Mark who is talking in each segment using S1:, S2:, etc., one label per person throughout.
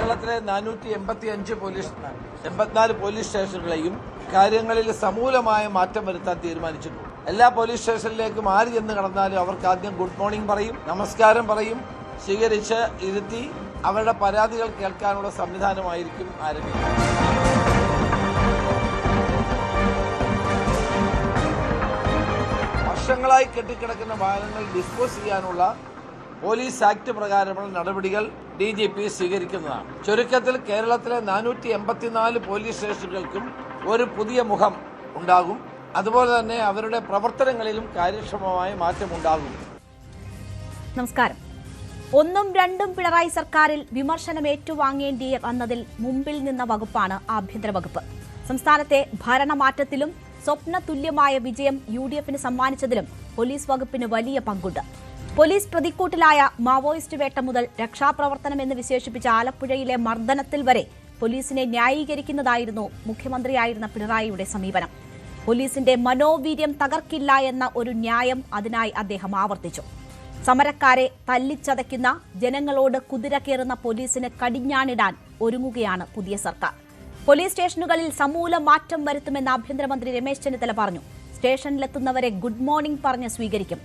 S1: കേരളത്തിലെ 484 പോലീസ് സ്റ്റേഷനുകളെയും കാര്യങ്ങളിൽ സമൂലമായ മാറ്റം വരുത്താൻ തീരുമാനിച്ചിട്ടുണ്ട്. എല്ലാ പോലീസ് സ്റ്റേഷനിലേക്കും ആര് ചെന്ന് കടന്നാലും അവർക്ക് ആദ്യം ഗുഡ് മോർണിംഗ് പറയും, നമസ്കാരം പറയും, സ്വീകരിച്ച് ഇരുത്തി അവരുടെ പരാതികൾ കേൾക്കാനുള്ള സംവിധാനമായിരിക്കും ആരംഭിക്കുന്നത്. വർഷങ്ങളായി കെട്ടിക്കിടക്കുന്ന വാഹനങ്ങൾ ഡിസ്പോസ് ചെയ്യാനുള്ള പോലീസ് ആക്ട് പ്രകാരമുള്ള നടപടികൾ DGP സ്വീകരിക്കുന്നതാണ്. ചുരുക്കത്തിൽ കേരളത്തിലെ 484 പോലീസ് സ്റ്റേഷനുകൾക്കും ഒരു പുതിയ മുഖം ഉണ്ടാകും. അതുപോലെ തന്നെ അവരുടെ പ്രവർത്തനങ്ങളിലും കാര്യക്ഷമമായ മാറ്റമുണ്ടാകും.
S2: നമസ്കാരം. 1ഉം 2ഉം പിണറായി സർക്കാരിൽ വിമർശനം ഏറ്റുവാങ്ങേണ്ടി വന്നതിൽ മുമ്പിൽ നിന്ന വകുപ്പാണ് ആഭ്യന്തര വകുപ്പ്. സംസ്ഥാനത്തെ ഭരണമാറ്റത്തിലും സ്വപ്ന തുല്യമായ വിജയം UDFന് സമ്മാനിച്ചതിലും പോലീസ് വകുപ്പിന് വലിയ പങ്കുണ്ട്. പോലീസ് പ്രതിക്കൂട്ടിലായ മാവോയിസ്റ്റ് വേട്ട മുതൽ രക്ഷാപ്രവർത്തനം എന്ന് വിശേഷിപ്പിച്ച ആലപ്പുഴയിലെ മർദ്ദനത്തിൽ വരെ പോലീസിനെ ന്യായീകരിക്കുന്നതായിരുന്നു മുഖ്യമന്ത്രിയായിരുന്ന പിണറായിയുടെ സമീപനം. പോലീസിന്റെ മനോവീര്യം തകർക്കില്ല എന്ന ഒരു ന്യായം അതിനായി അദ്ദേഹം ആവർത്തിച്ചു. സമരക്കാരെ തല്ലിച്ചതയ്ക്കുന്ന, ജനങ്ങളോട് കുതിര കയറുന്ന പോലീസിന് കടിഞ്ഞാണിടാൻ ഒരുങ്ങുകയാണ് പുതിയ സർക്കാർ. പോലീസ് സ്റ്റേഷനുകളിൽ സമൂല മാറ്റം വരുത്തുമെന്ന് ആഭ്യന്തരമന്ത്രി രമേശ് ചെന്നിത്തല പറഞ്ഞു. സ്റ്റേഷനിലെത്തുന്നവരെ ഗുഡ് മോർണിംഗ് പറഞ്ഞ് സ്വീകരിക്കും.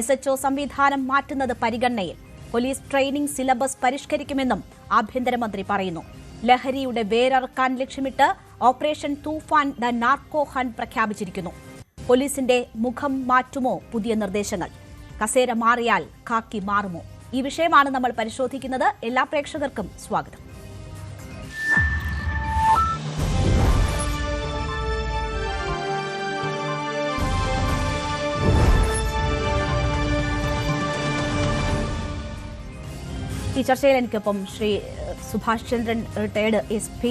S2: SHO സംവിധാനം മാറ്റുന്നത് പരിഗണനയിൽ. പോലീസ് ട്രെയിനിംഗ് സിലബസ് പരിഷ്കരിക്കുമെന്നും ആഭ്യന്തരമന്ത്രി പറയുന്നു. ലഹരിയുടെ വേരറുക്കാൻ ലക്ഷ്യമിട്ട് operation Toofan the narco hunt പ്രഖ്യാപിച്ചിരിക്കുന്നു. പോലീസിന്റെ മുഖം മാറ്റുമോ പുതിയ നിർദ്ദേശങ്ങൾ? കസേര മാറിയാൽ കാക്കി മാറുമോ? ഈ വിഷയമാണ് നമ്മൾ പരിശോധിക്കുന്നത്. എല്ലാ പ്രേക്ഷകർക്കും സ്വാഗതം. ഈ ചർച്ചയിൽ എനിക്കൊപ്പം Shri Subhash Chandran retired SP,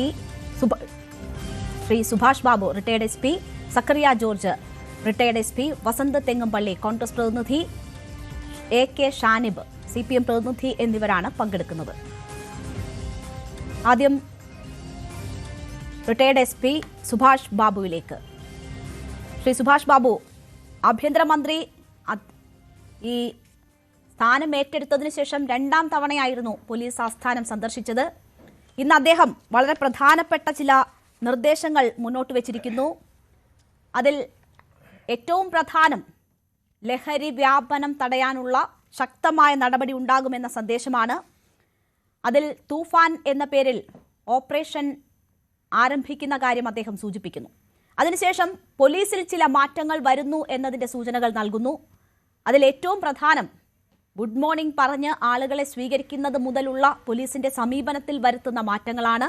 S2: Shri Subhash Babu retired SP, Zakariya George retired SP, Vasanth Thengamballi Congress പ്രതിനിധി, AK ഷാനിബ് CPM പ്രതിനിധി എന്നിവരാണ് പങ്കെടുക്കുന്നത്. ആദ്യം റിട്ടയർഡ് SP സുഭാഷ് ബാബുവിലേക്ക്. ശ്രീ സുഭാഷ് ബാബു, ആഭ്യന്തരമന്ത്രി ഈ സ്ഥാനം ഏറ്റെടുത്തതിനു ശേഷം 2ാം തവണയായിരുന്നു പോലീസ് ആസ്ഥാനം സന്ദർശിച്ചത്. ഇന്ന് അദ്ദേഹം വളരെ പ്രധാനപ്പെട്ട ചില നിർദ്ദേശങ്ങൾ മുന്നോട്ട് വച്ചിരിക്കുന്നു. അതിൽ ഏറ്റവും പ്രധാനം ലഹരി വ്യാപനം തടയാനുള്ള ശക്തമായ നടപടി ഉണ്ടാകുമെന്ന സന്ദേശമാണ്. അതിൽ തൂഫാൻ എന്ന പേരിൽ ഓപ്പറേഷൻ ആരംഭിക്കുന്ന കാര്യം അദ്ദേഹം സൂചിപ്പിക്കുന്നു. അതിനുശേഷം പോലീസിൽ ചില മാറ്റങ്ങൾ വരുന്നു എന്നതിൻ്റെ സൂചനകൾ നൽകുന്നു. അതിൽ ഏറ്റവും പ്രധാനം ഗുഡ് മോർണിംഗ് പറഞ്ഞ് ആളുകളെ സ്വീകരിക്കുന്നത് മുതലുള്ള പോലീസിന്റെ സമീപനത്തിൽ വരുത്തുന്ന മാറ്റങ്ങളാണ്.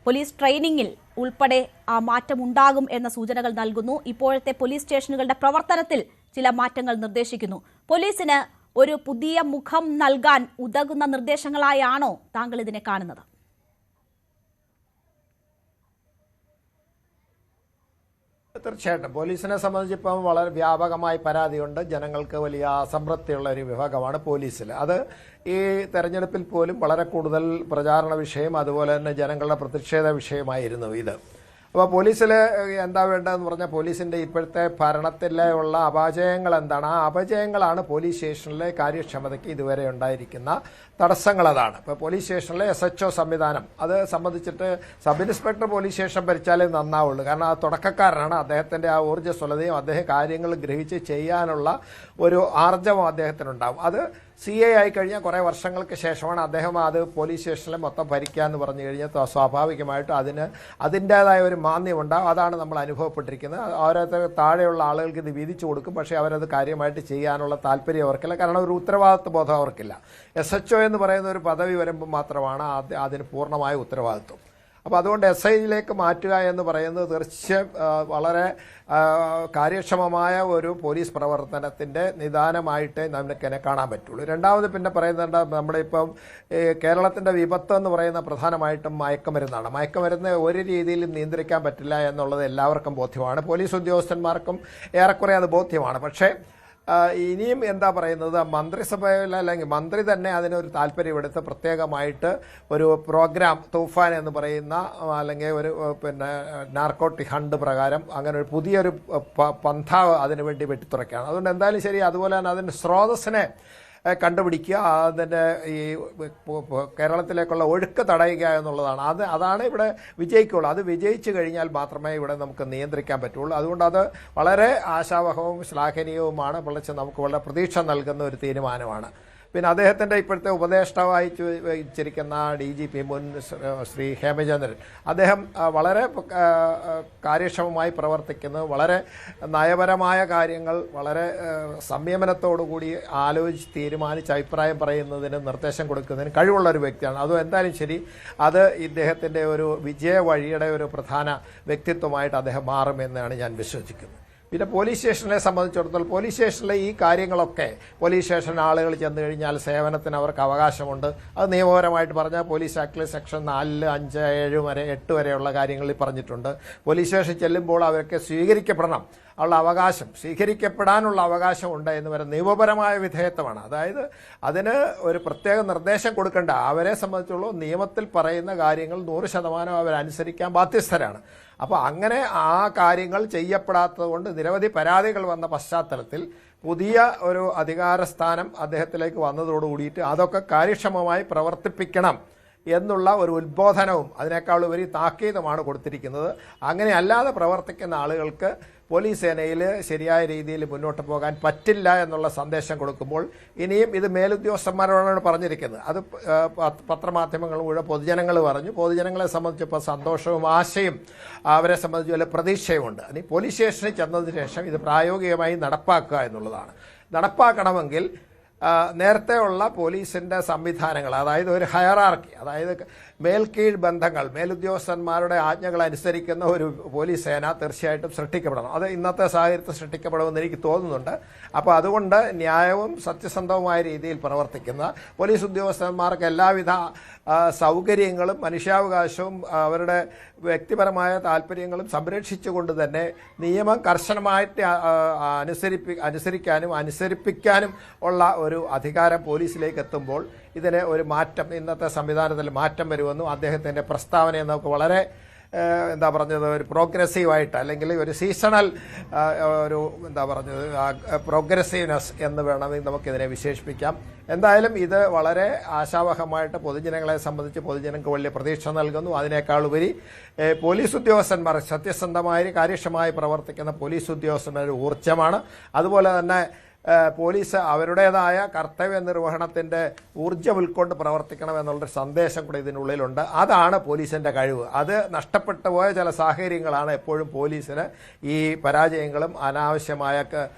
S2: പോലീസ് ട്രെയിനിങ്ങിൽ ഉൾപ്പെടെ ആ മാറ്റമുണ്ടാകും എന്ന സൂചനകൾ നൽകുന്നു. ഇപ്പോഴത്തെ പോലീസ് സ്റ്റേഷനുകളുടെ പ്രവർത്തനത്തിൽ ചില മാറ്റങ്ങൾ നിർദ്ദേശിക്കുന്നു. പോലീസിന് ഒരു പുതിയ മുഖം നൽകാൻ ഉതകുന്ന നിർദ്ദേശങ്ങളായാണോ താങ്കൾ ഇതിനെ കാണുന്നത്?
S3: തീർച്ചയായിട്ടും പോലീസിനെ സംബന്ധിച്ചിപ്പം വളരെ വ്യാപകമായി പരാതിയുണ്ട്. ജനങ്ങൾക്ക് വലിയ അസംതൃപ്തിയുള്ള ഒരു വിഭാഗമാണ് പോലീസിൽ. അത് ഈ തെരഞ്ഞെടുപ്പിൽ പോലും വളരെ കൂടുതൽ പ്രചാരണ വിഷയം, അതുപോലെ തന്നെ ജനങ്ങളുടെ പ്രതിഷേധ വിഷയമായിരുന്നു ഇത്. അപ്പോൾ പോലീസിൽ എന്താ വേണ്ടതെന്ന് പറഞ്ഞാൽ പോലീസിൻ്റെ ഇപ്പോഴത്തെ ഭരണത്തിലുള്ള അപജയങ്ങൾ എന്താണ്? ആ അപജയങ്ങളാണ് പോലീസ് സ്റ്റേഷനിലെ കാര്യക്ഷമതയ്ക്ക് ഇതുവരെ ഉണ്ടായിരിക്കുന്ന തടസ്സങ്ങൾ. അതാണ് ഇപ്പോൾ പോലീസ് സ്റ്റേഷനിലെ SHO സംവിധാനം. അത് സംബന്ധിച്ചിട്ട് സബ് ഇൻസ്പെക്ടർ പോലീസ് സ്റ്റേഷൻ ഭരിച്ചാലേ നന്നാവുള്ളൂ. കാരണം ആ തുടക്കക്കാരനാണ്. അദ്ദേഹത്തിൻ്റെ ആ ഊർജ്ജസ്വലതയും അദ്ദേഹം കാര്യങ്ങൾ ഗ്രഹിച്ച് ചെയ്യാനുള്ള ഒരു ആർജവം അദ്ദേഹത്തിനുണ്ടാവും. അത് CA ആയി കഴിഞ്ഞാൽ കുറേ വർഷങ്ങൾക്ക് ശേഷമാണ് അദ്ദേഹം അത് പോലീസ് സ്റ്റേഷനിലെ മൊത്തം ഭരിക്കുക എന്ന് പറഞ്ഞു കഴിഞ്ഞാൽ സ്വാഭാവികമായിട്ടും അതിൻ്റേതായ ഒരു മാന്യമുണ്ടാകും. അതാണ് നമ്മൾ അനുഭവപ്പെട്ടിരിക്കുന്നത്. ഓരോരുത്തർ താഴെയുള്ള ആളുകൾക്ക് ഇത് വീതിച്ചു കൊടുക്കും, പക്ഷേ അവരത് കാര്യമായിട്ട് ചെയ്യാനുള്ള താല്പര്യം അവർക്കില്ല. കാരണം ഒരു ഉത്തരവാദിത്വ ബോധം അവർക്കില്ല. SHO എന്ന് പറയുന്ന ഒരു പദവി വരുമ്പോൾ മാത്രമാണ് അതിന് പൂർണ്ണമായ ഉത്തരവാദിത്വം. അപ്പോൾ അതുകൊണ്ട് SIയിലേക്ക് മാറ്റുക എന്ന് പറയുന്നത് തീർച്ചയായും വളരെ കാര്യക്ഷമമായ ഒരു പോലീസ് പ്രവർത്തനത്തിൻ്റെ നിദാനമായിട്ടേ നമുക്കെന്നെ കാണാൻ പറ്റുള്ളൂ. രണ്ടാമത് പിന്നെ പറയുന്നുണ്ട്, നമ്മുടെ ഇപ്പം കേരളത്തിൻ്റെ വിപത്ത് എന്ന് പറയുന്ന പ്രധാനമായിട്ടും മയക്കുമരുന്നാണ്. മയക്കുമരുന്ന് ഒരു രീതിയിലും നിയന്ത്രിക്കാൻ പറ്റില്ല എന്നുള്ളത് എല്ലാവർക്കും ബോധ്യമാണ്. പോലീസ് ഉദ്യോഗസ്ഥന്മാർക്കും ഏറെക്കുറെ അത് ബോധ്യമാണ്. പക്ഷേ ഇനിയും എന്താ പറയുന്നത്, മന്ത്രിസഭയിൽ അല്ലെങ്കിൽ മന്ത്രി തന്നെ അതിനൊരു താല്പര്യമെടുത്ത് പ്രത്യേകമായിട്ട് ഒരു പ്രോഗ്രാം തൂഫാൻ എന്ന് പറയുന്ന അല്ലെങ്കിൽ ഒരു നാർക്കോട്ടിക് ഹണ്ട് പ്രകാരം അങ്ങനെ ഒരു പുതിയൊരു പന്ഥാവ് അതിനുവേണ്ടി വെട്ടിത്തുറയ്ക്കുകയാണ്. അതുകൊണ്ട് എന്തായാലും ശരി. അതുപോലെ തന്നെ അതിൻ്റെ സ്രോതസ്സിനെ കണ്ടുപിടിക്കുക, അതിൻ്റെ ഈ കേരളത്തിലേക്കുള്ള ഒഴുക്ക് തടയുക എന്നുള്ളതാണ്. അതാണ് ഇവിടെ വിജയിക്കുള്ളൂ. അത് വിജയിച്ചു കഴിഞ്ഞാൽ മാത്രമേ ഇവിടെ നമുക്ക് നിയന്ത്രിക്കാൻ പറ്റുള്ളൂ. അതുകൊണ്ട് അത് വളരെ ആശാവഹവും ശ്ലാഘനീയവുമാണ്. നമുക്ക് വളരെ പ്രതീക്ഷ നൽകുന്ന ഒരു തീരുമാനമാണ്. പിന്നെ അദ്ദേഹത്തിൻ്റെ ഇപ്പോഴത്തെ ഉപദേഷ്ടാവായി വെച്ചിരിക്കുന്ന DGP മുൻ ശ്രീ ഹേമചന്ദ്രൻ, അദ്ദേഹം വളരെ കാര്യക്ഷമമായി പ്രവർത്തിക്കുന്നു. വളരെ നയപരമായ കാര്യങ്ങൾ വളരെ സംയമനത്തോടുകൂടി ആലോചിച്ച് തീരുമാനിച്ച് അഭിപ്രായം പറയുന്നതിന് നിർദ്ദേശം കൊടുക്കുന്നതിന് കഴിവുള്ള ഒരു വ്യക്തിയാണ്. അതും എന്തായാലും ശരി, അത് ഇദ്ദേഹത്തിൻ്റെ ഒരു വിജയ വഴിയുടെ ഒരു പ്രധാന വ്യക്തിത്വമായിട്ട് അദ്ദേഹം മാറുമെന്നാണ് ഞാൻ വിശ്വസിക്കുന്നത്. പിന്നെ പോലീസ് സ്റ്റേഷനെ സംബന്ധിച്ചിടത്തോളം പോലീസ് സ്റ്റേഷനിലെ ഈ കാര്യങ്ങളൊക്കെ പോലീസ് സ്റ്റേഷൻ ആളുകൾ ചെന്ന് കഴിഞ്ഞാൽ സേവനത്തിന് അവർക്ക് അവകാശമുണ്ട്. അത് നിയമപരമായിട്ട് പറഞ്ഞാൽ പോലീസ് ആക്ടിൽ സെക്ഷൻ 4, 5, 7 വരെ 8 വരെയുള്ള കാര്യങ്ങളിൽ പറഞ്ഞിട്ടുണ്ട്. പോലീസ് സ്റ്റേഷൻ ചെല്ലുമ്പോൾ അവർക്ക് സ്വീകരിക്കപ്പെടണം ഉള്ള അവകാശം, സ്വീകരിക്കപ്പെടാനുള്ള അവകാശം ഉണ്ട് എന്ന് വരെ നിയമപരമായ വിധേയത്വമാണ്. അതായത് അതിന് ഒരു പ്രത്യേക നിർദ്ദേശം കൊടുക്കേണ്ട, അവരെ സംബന്ധിച്ചുള്ള നിയമത്തിൽ പറയുന്ന കാര്യങ്ങൾ 100% അവരനുസരിക്കാൻ ബാധ്യസ്ഥരാണ്. അപ്പോൾ അങ്ങനെ ആ കാര്യങ്ങൾ ചെയ്യപ്പെടാത്തത് കൊണ്ട് നിരവധി പരാതികൾ വന്ന പശ്ചാത്തലത്തിൽ പുതിയ ഒരു അധികാരസ്ഥാനം അദ്ദേഹത്തിലേക്ക് വന്നതോടുകൂടിയിട്ട് അതൊക്കെ കാര്യക്ഷമമായി പ്രവർത്തിപ്പിക്കണം എന്നുള്ള ഒരു ഉദ്ബോധനവും അതിനേക്കാൾ ഉപരി താക്കീതുമാണ് കൊടുത്തിരിക്കുന്നത്. അങ്ങനെ അല്ലാതെ പ്രവർത്തിക്കുന്ന ആളുകൾക്ക് പോലീസ് സേനയിൽ ശരിയായ രീതിയിൽ മുന്നോട്ട് പോകാൻ പറ്റില്ല എന്നുള്ള സന്ദേശം കൊടുക്കുമ്പോൾ ഇനിയും ഇത് മേലുദ്യോഗസ്ഥന്മാരോടാണ് പറഞ്ഞിരിക്കുന്നത്. അത് പത്രമാധ്യമങ്ങൾ മുഴുവൻ പൊതുജനങ്ങൾ പറഞ്ഞു. പൊതുജനങ്ങളെ സംബന്ധിച്ചപ്പോൾ സന്തോഷവും ആശയും അവരെ സംബന്ധിച്ച് വല്ല പ്രതീക്ഷയുമുണ്ട്. ഇനി പോലീസ് സ്റ്റേഷനിൽ ചെന്നതിന് ശേഷം ഇത് പ്രായോഗികമായി നടപ്പാക്കുക എന്നുള്ളതാണ്. നടപ്പാക്കണമെങ്കിൽ നേരത്തെ ഉള്ള പോലീസിൻ്റെ സംവിധാനങ്ങൾ, അതായത് ഒരു ഹയറാർക്കി, അതായത് മേൽക്കീഴ് ബന്ധങ്ങൾ, മേലുദ്യോഗസ്ഥന്മാരുടെ ആജ്ഞകൾ അനുസരിക്കുന്ന ഒരു പോലീസ് സേന തീർച്ചയായിട്ടും സൃഷ്ടിക്കപ്പെടണം. അത് ഇന്നത്തെ സാഹചര്യത്തിൽ സൃഷ്ടിക്കപ്പെടുമെന്ന് എനിക്ക് തോന്നുന്നുണ്ട്. അപ്പോൾ അതുകൊണ്ട് ന്യായവും സത്യസന്ധവുമായ രീതിയിൽ പ്രവർത്തിക്കുന്ന പോലീസ് ഉദ്യോഗസ്ഥന്മാർക്ക് എല്ലാവിധ സൗകര്യങ്ങളും മനുഷ്യാവകാശവും അവരുടെ വ്യക്തിപരമായ താല്പര്യങ്ങളും സംരക്ഷിച്ചുകൊണ്ട് തന്നെ നിയമം കർശനമായിട്ട് അനുസരിപ്പിക്കാനും ഉള്ള ഒരു അധികാരം പോലീസിലേക്ക് എത്തുമ്പോൾ ഇതിന് ഒരു മാറ്റം, ഇന്നത്തെ സംവിധാനത്തിൽ മാറ്റം വരുമെന്നും അദ്ദേഹത്തിൻ്റെ പ്രസ്താവനയെ നമുക്ക് വളരെ എന്താ പറഞ്ഞത്, ഒരു പ്രോഗ്രസീവായിട്ട് അല്ലെങ്കിൽ ഒരു സീസണൽ ഒരു എന്താ പറഞ്ഞത് പ്രോഗ്രസീവ്നെസ് എന്ന് വേണമെങ്കിൽ നമുക്കിതിനെ വിശേഷിപ്പിക്കാം. എന്തായാലും ഇത് വളരെ ആശാവഹമായിട്ട് പൊതുജനങ്ങളെ സംബന്ധിച്ച് പൊതുജനങ്ങൾക്ക് വലിയ പ്രതീക്ഷ നൽകുന്നു. അതിനേക്കാളുപരി പോലീസ് ഉദ്യോഗസ്ഥന്മാർ സത്യസന്ധമായി കാര്യക്ഷമമായി പ്രവർത്തിക്കുന്ന പോലീസ് ഉദ്യോഗസ്ഥന്മാർ ഊർജ്ജമാണ്. അതുപോലെ തന്നെ പോലീസ് അവരുടേതായ കർത്തവ്യ നിർവഹണത്തിൻ്റെ ഊർജ്ജം ഉൾക്കൊണ്ട് പ്രവർത്തിക്കണമെന്നുള്ളൊരു സന്ദേശം കൂടെ ഇതിനുള്ളിലുണ്ട്. അതാണ് പോലീസിൻ്റെ കഴിവ്. അത് നഷ്ടപ്പെട്ടു പോയ ചില സാഹചര്യങ്ങളാണ് എപ്പോഴും പോലീസിന് ഈ പരാജയങ്ങളും അനാവശ്യമായ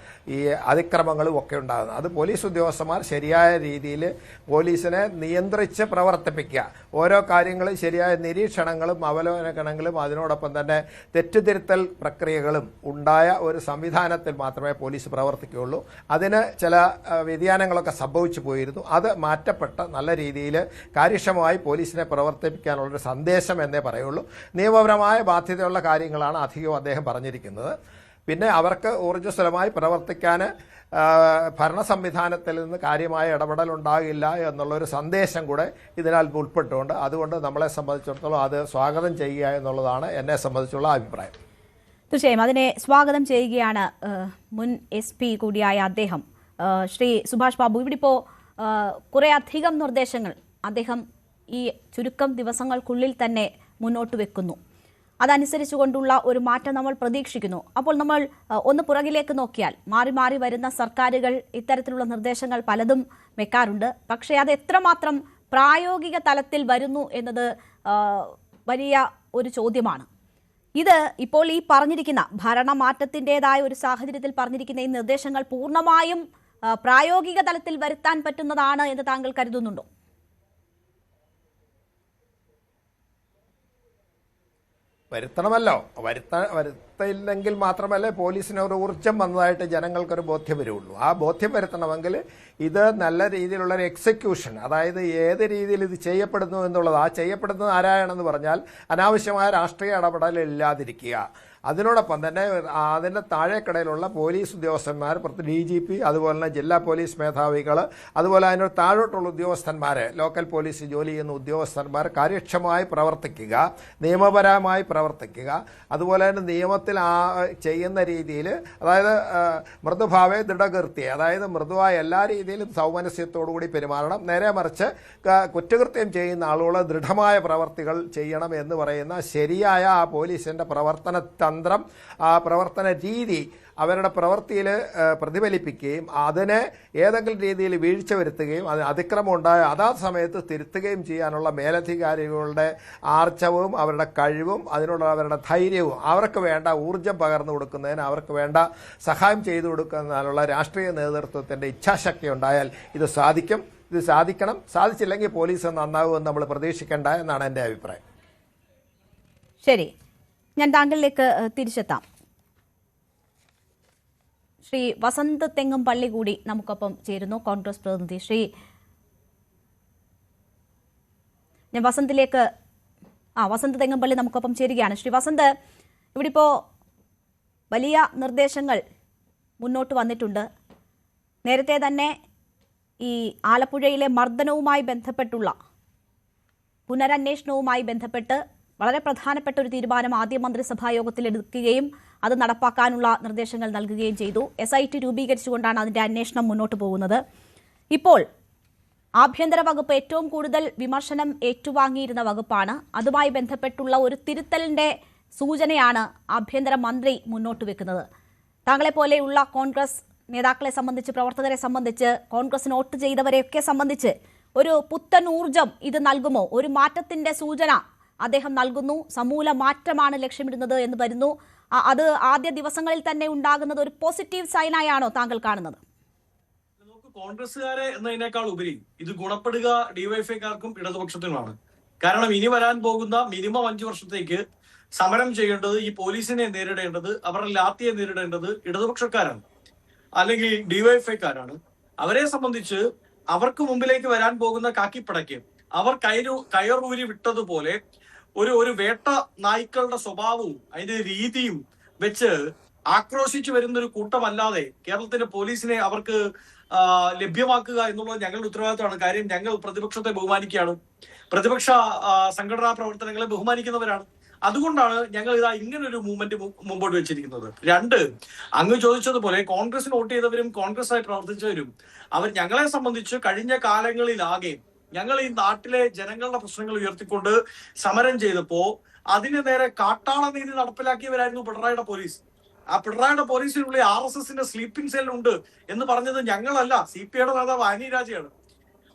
S3: ഈ അതിക്രമങ്ങളും ഒക്കെ ഉണ്ടാകുന്നത്. അത് പോലീസ് ഉദ്യോഗസ്ഥന്മാർ ശരിയായ രീതിയിൽ പോലീസിനെ നിയന്ത്രിച്ച് പ്രവർത്തിപ്പിക്കുക, ഓരോ കാര്യങ്ങളും ശരിയായ നിരീക്ഷണങ്ങളും അവലോകനങ്ങളും അതിനോടൊപ്പം തന്നെ തെറ്റുതിരുത്തൽ പ്രക്രിയകളും ഉണ്ടായ ഒരു സംവിധാനത്തിൽ മാത്രമേ പോലീസ് പ്രവർത്തിക്കുകയുള്ളൂ. അതിന് ചില വ്യതിയാനങ്ങളൊക്കെ സംഭവിച്ചു പോയിരുന്നു. അത് മാറ്റപ്പെട്ട് നല്ല രീതിയിൽ കാര്യക്ഷമമായി പോലീസിനെ പ്രവർത്തിപ്പിക്കാനുള്ളൊരു സന്ദേശം എന്നേ പറയുള്ളൂ. നിയമപരമായ ബാധ്യതയുള്ള കാര്യങ്ങളാണ് അധികവും അദ്ദേഹം പറഞ്ഞിരിക്കുന്നത്. പിന്നെ അവർക്ക് ഊർജ്ജസ്വലമായി പ്രവർത്തിക്കാൻ ഭരണ സംവിധാനത്തിൽ നിന്ന് കാര്യമായ ഇടപെടൽ ഉണ്ടാകില്ല എന്നുള്ളൊരു സന്ദേശം കൂടെ ഇതിനാൽ ഉൾപ്പെട്ടുകൊണ്ട് അതുകൊണ്ട് നമ്മളെ സംബന്ധിച്ചിടത്തോളം അത് സ്വാഗതം ചെയ്യുക എന്നുള്ളതാണ് എന്നെ സംബന്ധിച്ചുള്ള അഭിപ്രായം.
S2: തീർച്ചയായും അതിനെ സ്വാഗതം ചെയ്യുകയാണ് മുൻ SP കൂടിയായ അദ്ദേഹം. ശ്രീ സുഭാഷ് ബാബു, ഇവിടെ ഇപ്പോൾ കുറേ അധികം നിർദ്ദേശങ്ങൾ അദ്ദേഹം ഈ ചുരുക്കം ദിവസങ്ങൾക്കുള്ളിൽ തന്നെ മുന്നോട്ട് വെക്കുന്നു. അതനുസരിച്ചുകൊണ്ടുള്ള ഒരു മാറ്റം നമ്മൾ പ്രതീക്ഷിക്കുന്നു. അപ്പോൾ നമ്മൾ ഒന്ന് പുറകിലേക്ക് നോക്കിയാൽ മാറി മാറി വരുന്ന സർക്കാരുകൾ ഇത്തരത്തിലുള്ള നിർദ്ദേശങ്ങൾ പലതും വെക്കാറുണ്ട്. പക്ഷേ അത് എത്രമാത്രം പ്രായോഗിക തലത്തിൽ വരുന്നു എന്നത് വലിയ ഒരു ചോദ്യമാണ്. ഇത് ഇപ്പോൾ ഈ പറഞ്ഞിരിക്കുന്ന ഭരണമാറ്റത്തിൻ്റെതായ ഒരു സാഹചര്യത്തിൽ പറഞ്ഞിരിക്കുന്ന ഈ നിർദ്ദേശങ്ങൾ പൂർണ്ണമായും പ്രായോഗിക തലത്തിൽ വരുത്താൻ പറ്റുന്നതാണ് എന്ന് താങ്കൾ കരുതുന്നുണ്ടോ?
S3: വരുത്തണമല്ലോ. വരുത്തില്ലെങ്കിൽ മാത്രമല്ലേ പോലീസിന് ഒരു ഊർജ്ജം വന്നതായിട്ട് ജനങ്ങൾക്കൊരു ബോധ്യം വരുള്ളൂ. ആ ബോധ്യം വരുത്തണമെങ്കിൽ ഇത് നല്ല രീതിയിലുള്ളൊരു എക്സിക്യൂഷൻ, അതായത് ഏത് രീതിയിൽ ഇത് ചെയ്യപ്പെടുന്നു എന്നുള്ളത്, ആ ചെയ്യപ്പെടുന്നത് ആരാണെന്ന് പറഞ്ഞാൽ അനാവശ്യമായ രാഷ്ട്രീയ ഇടപെടൽ ഇല്ലാതിരിക്കുക. അതിനോടൊപ്പം തന്നെ അതിൻ്റെ താഴേക്കടയിലുള്ള പോലീസ് ഉദ്യോഗസ്ഥന്മാർ, DGP, അതുപോലെ തന്നെ ജില്ലാ പോലീസ് മേധാവികൾ, അതുപോലെ അതിനോട് താഴോട്ടുള്ള ഉദ്യോഗസ്ഥന്മാർ, ലോക്കൽ പോലീസ് ജോലി ചെയ്യുന്ന ഉദ്യോഗസ്ഥന്മാർ കാര്യക്ഷമമായി പ്രവർത്തിക്കുക, നിയമപരമായി പ്രവർത്തിക്കുക. അതുപോലെ തന്നെ നിയമത്തിൽ സമൂഹത്തിൽ ചെയ്യുന്ന രീതിയിൽ, അതായത് മൃദുഭാവേ ദൃഢകൃത്യെ, അതായത് മൃദുവായ എല്ലാ രീതിയിലും സൗമനസ്യത്തോടുകൂടി പെരുമാറണം. നേരെ മറിച്ച് കുറ്റകൃത്യം ചെയ്യുന്ന ആളുകൾ ദൃഢമായ പ്രവർത്തികൾ ചെയ്യണം എന്ന് പറയുന്ന ശരിയായ ആ പോലീസിൻ്റെ പ്രവർത്തന തന്ത്രം, ആ പ്രവർത്തന രീതി അവരുടെ പ്രവൃത്തിയിൽ പ്രതിഫലിപ്പിക്കുകയും അതിനെ ഏതെങ്കിലും രീതിയിൽ വീഴ്ച വരുത്തുകയും അതിന് അതിക്രമം ഉണ്ടായ അതാത് സമയത്ത് തിരുത്തുകയും ചെയ്യാനുള്ള മേലധികാരികളുടെ ആർജവവും അവരുടെ കഴിവും അതിനുള്ള അവരുടെ ധൈര്യവും അവർക്ക് വേണ്ട ഊർജം പകർന്നു കൊടുക്കുന്നതിന് അവർക്ക് വേണ്ട സഹായം ചെയ്തു കൊടുക്കുന്നതിനുള്ള രാഷ്ട്രീയ നേതൃത്വത്തിൻ്റെ ഇച്ഛാശക്തി ഉണ്ടായാൽ ഇത് സാധിക്കും. ഇത് സാധിക്കണം. സാധിച്ചില്ലെങ്കിൽ പോലീസ് നന്നാവുമെന്ന് നമ്മൾ പ്രതീക്ഷിക്കേണ്ട എന്നാണ് എൻ്റെ അഭിപ്രായം.
S2: ശരി, ഞാൻ താങ്കളിലേക്ക് തിരിച്ചെത്താം. ശ്രീ വസന്ത് തെങ്ങുംപള്ളി കൂടി നമുക്കൊപ്പം ചേരുന്നു, കോൺഗ്രസ് പ്രതിനിധി. ഞാൻ വസന്തിലേക്ക് വസന്ത് തെങ്ങുംപള്ളി നമുക്കൊപ്പം ചേരുകയാണ്. ശ്രീ വസന്ത്, ഇവിടെ ഇപ്പോൾ വലിയ നിർദ്ദേശങ്ങൾ മുന്നോട്ട് വന്നിട്ടുണ്ട്. നേരത്തെ തന്നെ ഈ ആലപ്പുഴയിലെ മർദ്ദനവുമായി ബന്ധപ്പെട്ടുള്ള പുനരന്വേഷണവുമായി ബന്ധപ്പെട്ട് വളരെ പ്രധാനപ്പെട്ട ഒരു തീരുമാനം ആദ്യ മന്ത്രിസഭാ യോഗത്തിൽ എടുക്കുകയും അത് നടപ്പാക്കാനുള്ള നിർദ്ദേശങ്ങൾ നൽകുകയും ചെയ്തു. SIT രൂപീകരിച്ചുകൊണ്ടാണ് അതിൻ്റെ അന്വേഷണം മുന്നോട്ട് പോകുന്നത്. ഇപ്പോൾ ആഭ്യന്തര വകുപ്പ് ഏറ്റവും കൂടുതൽ വിമർശനം ഏറ്റുവാങ്ങിയിരുന്ന വകുപ്പാണ്. അതുമായി ബന്ധപ്പെട്ടുള്ള ഒരു തിരുത്തലിൻ്റെ സൂചനയാണ് ആഭ്യന്തര മന്ത്രി മുന്നോട്ട് വെക്കുന്നത്. താങ്കളെപ്പോലെയുള്ള കോൺഗ്രസ് നേതാക്കളെ സംബന്ധിച്ച്, പ്രവർത്തകരെ സംബന്ധിച്ച്, കോൺഗ്രസിന് വോട്ട് ചെയ്തവരെയൊക്കെ സംബന്ധിച്ച് ഒരു പുത്തൻ ഊർജം ഇത് നൽകുമോ? ഒരു മാറ്റത്തിൻ്റെ സൂചന അദ്ദേഹം നൽകുന്നു. സമൂല മാറ്റമാണ് ലക്ഷ്യമിടുന്നത് എന്ന് വരുന്നു. അത് ആദ്യ ദിവസങ്ങളിൽ തന്നെ ഉണ്ടാകുന്നത് ഒരു പോസിറ്റീവ് സൈനായാണോ താങ്കൾ കാണുന്നത്?
S4: കോൺഗ്രസ്സുകാരെ എന്നതിനേക്കാൾ ഉപരി ഇത് ഗുണപ്പെടുക ഡിവൈഎഫ്ഐക്കാർക്കും ഇടതുപക്ഷത്തിനുമാണ്. കാരണം ഇനി വരാൻ പോകുന്ന മിനിമം 5 വർഷത്തേക്ക് സമരം ചെയ്യേണ്ടത്, ഈ പോലീസിനെ നേരിടേണ്ടത്, അവരുടെ ലാത്തിയെ നേരിടേണ്ടത് ഇടതുപക്ഷക്കാരാണ്, അല്ലെങ്കിൽ ഡിവൈഎഫ്ഐക്കാരാണ്. അവരെ സംബന്ധിച്ച് അവർക്ക് മുമ്പിലേക്ക് വരാൻ പോകുന്ന കാക്കിപ്പടയ്ക്ക് അവർ കയറൂരി വിട്ടതുപോലെ ഒരു വേട്ട നായ്ക്കളുടെ സ്വഭാവവും അതിന്റെ രീതിയും വെച്ച് ആക്രോശിച്ചു വരുന്ന ഒരു കൂട്ടമല്ലാതെ കേരളത്തിന്റെ പോലീസിനെ അവർക്ക് ലഭ്യമാക്കുക എന്നുള്ളത് ഞങ്ങളുടെ ഉത്തരവാദിത്തമാണ്. കാര്യം ഞങ്ങൾ പ്രതിപക്ഷത്തെ ബഹുമാനിക്കുകയാണ്, പ്രതിപക്ഷ സംഘടനാ പ്രവർത്തനങ്ങളെ ബഹുമാനിക്കുന്നവരാണ്. അതുകൊണ്ടാണ് ഞങ്ങൾ ഇങ്ങനൊരു മൂവ്മെന്റ് മുമ്പോട്ട് വെച്ചിരിക്കുന്നത്. 2, അങ്ങ് ചോദിച്ചതുപോലെ കോൺഗ്രസിന് വോട്ട് ചെയ്തവരും കോൺഗ്രസ്സായി പ്രവർത്തിച്ചവരും അവർ ഞങ്ങളെ സംബന്ധിച്ച് കഴിഞ്ഞ കാലങ്ങളിലാകെ ഞങ്ങൾ ഈ നാട്ടിലെ ജനങ്ങളുടെ പ്രശ്നങ്ങൾ ഉയർത്തിക്കൊണ്ട് സമരം ചെയ്തപ്പോ അതിന് നേരെ കാട്ടാള നീതി നടപ്പിലാക്കിയവരായിരുന്നു പിണറായിയുടെ പോലീസ്. ആ പിണറായിയുടെ പോലീസിനുള്ളിൽ RSSന്റെ സ്ലീപ്പിംഗ് സെൽ ഉണ്ട് എന്ന് പറഞ്ഞത് ഞങ്ങളല്ല, CPIയുടെ നേതാവ് ആനി രാജയാണ്.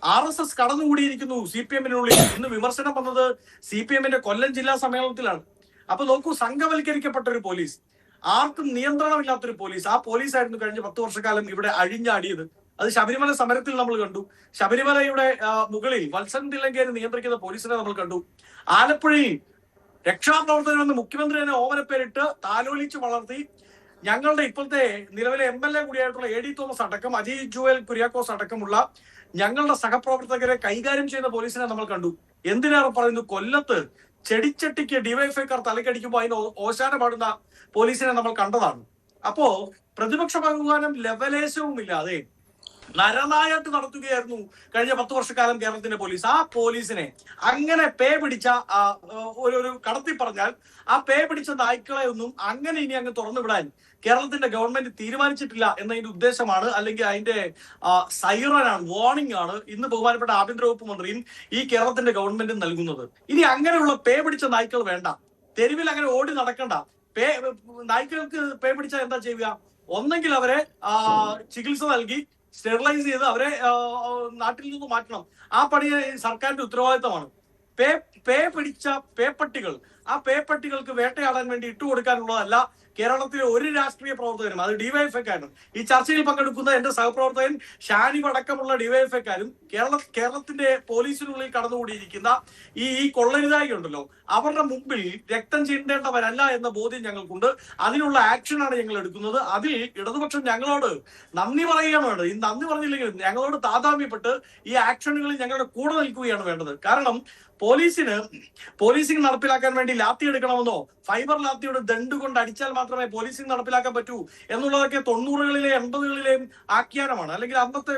S4: RSS കടന്നുകൂടിയിരിക്കുന്നു CPM-നുള്ളിൽ ഇന്ന് വിമർശനം വന്നത് CPM-ന്റെ കൊല്ലം ജില്ലാ സമ്മേളനത്തിലാണ്. അപ്പൊ നോക്കൂ, സംഘവൽക്കരിക്കപ്പെട്ട ഒരു പോലീസ്, ആർക്കും നിയന്ത്രണമില്ലാത്തൊരു പോലീസ്. ആ പോലീസായിരുന്നു കഴിഞ്ഞ 10 വർഷക്കാലം ഇവിടെ അഴിഞ്ഞാടിയത്. അത് ശബരിമല സമരത്തിൽ നമ്മൾ കണ്ടു. ശബരിമലയുടെ മുകളിൽ വത്സൻ തില്ലങ്കേരി നിയന്ത്രിക്കുന്ന പോലീസിനെ നമ്മൾ കണ്ടു. ആലപ്പുഴയിൽ രക്ഷാപ്രവർത്തനം എന്ന് മുഖ്യമന്ത്രി തന്നെ ഓമനപ്പേരിട്ട് താലോലിച്ച് വളർത്തി ഞങ്ങളുടെ ഇപ്പോഴത്തെ നിലവിലെ MLA കൂടിയായിട്ടുള്ള AD തോമസ് അടക്കം, അജയ് ജുവൽ കുര്യാക്കോസ് അടക്കമുള്ള ഞങ്ങളുടെ സഹപ്രവർത്തകരെ കൈകാര്യം ചെയ്യുന്ന പോലീസിനെ നമ്മൾ കണ്ടു. എന്തിനേറെ പറയുന്നു, കൊല്ലത്ത് ചെടിച്ചട്ടിക്ക് ഡിവൈഎഫ്ഐക്കാർ തലക്കടിക്കുമ്പോൾ അതിന് ഓശാന പാടുന്ന പോലീസിനെ നമ്മൾ കണ്ടതാണ്. അപ്പോ പ്രതിപക്ഷ ബഹുമാനം ലവലേശവും ഇല്ലാതെ നരനായാട്ട് നടത്തുകയായിരുന്നു കഴിഞ്ഞ 10 വർഷക്കാലം കേരളത്തിന്റെ പോലീസ്. ആ പോലീസിനെ അങ്ങനെ പേ പിടിച്ച ഒരു കടത്തി പറഞ്ഞാൽ ആ പേ പിടിച്ച നായ്ക്കളെ ഒന്നും അങ്ങനെ ഇനി അങ്ങ് തുറന്നു വിടാൻ കേരളത്തിന്റെ ഗവൺമെന്റ് തീരുമാനിച്ചിട്ടില്ല എന്നതിന്റെ ഉദ്ദേശമാണ്, അല്ലെങ്കിൽ അതിന്റെ സൈറനാണ്, വാർണിംഗ് ആണ് ഇന്ന് ബഹുമാനപ്പെട്ട ആഭ്യന്തര വകുപ്പ് മന്ത്രിയും ഈ കേരളത്തിന്റെ ഗവൺമെന്റും നൽകുന്നത്. ഇനി അങ്ങനെയുള്ള പേ പിടിച്ച നായ്ക്കൾ വേണ്ട, തെരുവിൽ അങ്ങനെ ഓടി നടക്കണ്ട. നായ്ക്കൾക്ക് പേ പിടിച്ചാൽ എന്താ ചെയ്യുക? ഒന്നെങ്കിൽ അവരെ ചികിത്സ നൽകി സ്റ്റെറിലൈസ് ചെയ്ത് അവരെ നാട്ടിൽ നിന്ന് മാറ്റണം. ആ പണി സർക്കാരിന്റെ ഉത്തരവാദിത്തമാണ്. പേ പിടിച്ച പേപ്പട്ടികൾ, ആ പേപ്പട്ടികൾക്ക് വേട്ടയാടാൻ വേണ്ടി ഇട്ടുകൊടുക്കാനുള്ളതല്ല കേരളത്തിലെ ഒരു രാഷ്ട്രീയ പ്രവർത്തകരും, അത് ഡിവൈഎഫ്ഐക്കാരും. ഈ ചർച്ചയിൽ പങ്കെടുക്കുന്ന എന്റെ സഹപ്രവർത്തകൻ ഷാനിബ് അടക്കമുള്ള ഡിവൈഎഫ്ഐക്കാരും കേരളത്തിന്റെ പോലീസിനുള്ളിൽ കടന്നുകൂടിയിരിക്കുന്ന ഈ കൊള്ളരുതായി ഉണ്ടല്ലോ, അവരുടെ മുമ്പിൽ രക്തം ചിന്തേണ്ടവരല്ല എന്ന ബോധ്യം ഞങ്ങൾക്കുണ്ട്. അതിനുള്ള ആക്ഷനാണ് ഞങ്ങൾ എടുക്കുന്നത്. അതിൽ ഇടതുപക്ഷം ഞങ്ങളോട് നന്ദി പറയുകയാണ് വേണ്ടത്. ഈ നന്ദി പറഞ്ഞില്ലെങ്കിലും ഞങ്ങളോട് താതാമ്യപ്പെട്ട് ഈ ആക്ഷനുകളിൽ ഞങ്ങളുടെ കൂടെ നിൽക്കുകയാണ് വേണ്ടത്. കാരണം പോലീസിംഗ് നടപ്പിലാക്കാൻ വേണ്ടി ലാത്തി എടുക്കണമെന്നോ ഫൈബർ ലാത്തിയുടെ ദണ്ട് കൊണ്ട് അടിച്ചാൽ മാത്രമേ പോലീസിംഗ് നടപ്പിലാക്കാൻ പറ്റൂ എന്നുള്ളതൊക്കെ 90കളിലെ 80കളിലെയും ആഖ്യാനമാണ്, അല്ലെങ്കിൽ അന്നത്തെ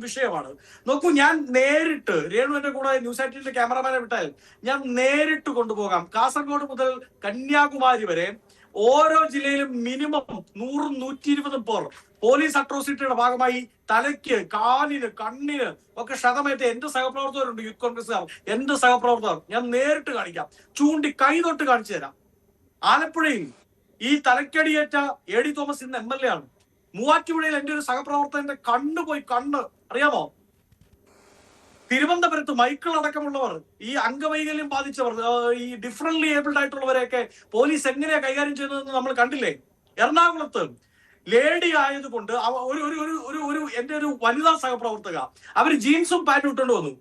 S4: വിഷയമാണ്. നോക്കൂ, ഞാൻ നേരിട്ട് രേണുവിന്റെ കൂടെ ന്യൂസ് 18ന്റെ ക്യാമറമാനെ വിട്ടാൽ ഞാൻ നേരിട്ട് കൊണ്ടുപോകാം. കാസർഗോഡ് മുതൽ കന്യാകുമാരി വരെ ഓരോ ജില്ലയിലും മിനിമം 100-120 പേർ പോലീസ് അട്രോസിറ്റിയുടെ ഭാഗമായി തലയ്ക്ക്, കാലിന്, കണ്ണിന് ഒക്കെ ക്ഷതമേറ്റ എന്റെ സഹപ്രവർത്തകരുണ്ട്, യൂത്ത് കോൺഗ്രസ്സുകാർ, എന്റെ സഹപ്രവർത്തകർ. ഞാൻ നേരിട്ട് കാണിക്കാം, ചൂണ്ടി കൈതൊട്ട് കാണിച്ചു തരാം. ആലപ്പുഴയിൽ ഈ തലക്കടിയേറ്റ AD തോമസ് ഇന്ന് MLA ആണ്. മൂവാറ്റുപുഴയിൽ എന്റെ ഒരു സഹപ്രവർത്തകന്റെ കണ്ണ് അറിയാമോ? തിരുവനന്തപുരത്ത് മൈക്കിൾ അടക്കമുള്ളവർ, ഈ അംഗവൈകല്യം ബാധിച്ചവർ, ഈ ഡിഫറൻറ്റ്ലി ഏബിൾഡ് ആയിട്ടുള്ളവരെയൊക്കെ പോലീസ് എങ്ങനെയാ കൈകാര്യം ചെയ്തതെന്ന് നമ്മൾ കണ്ടില്ലേ? എറണാകുളത്ത് ലേഡി ആയതുകൊണ്ട് ഒരു എന്റെ ഒരു വനിതാ സഹപ്രവർത്തക അവര് ജീൻസും പാന്റും ഇട്ടുകൊണ്ട് വന്നു.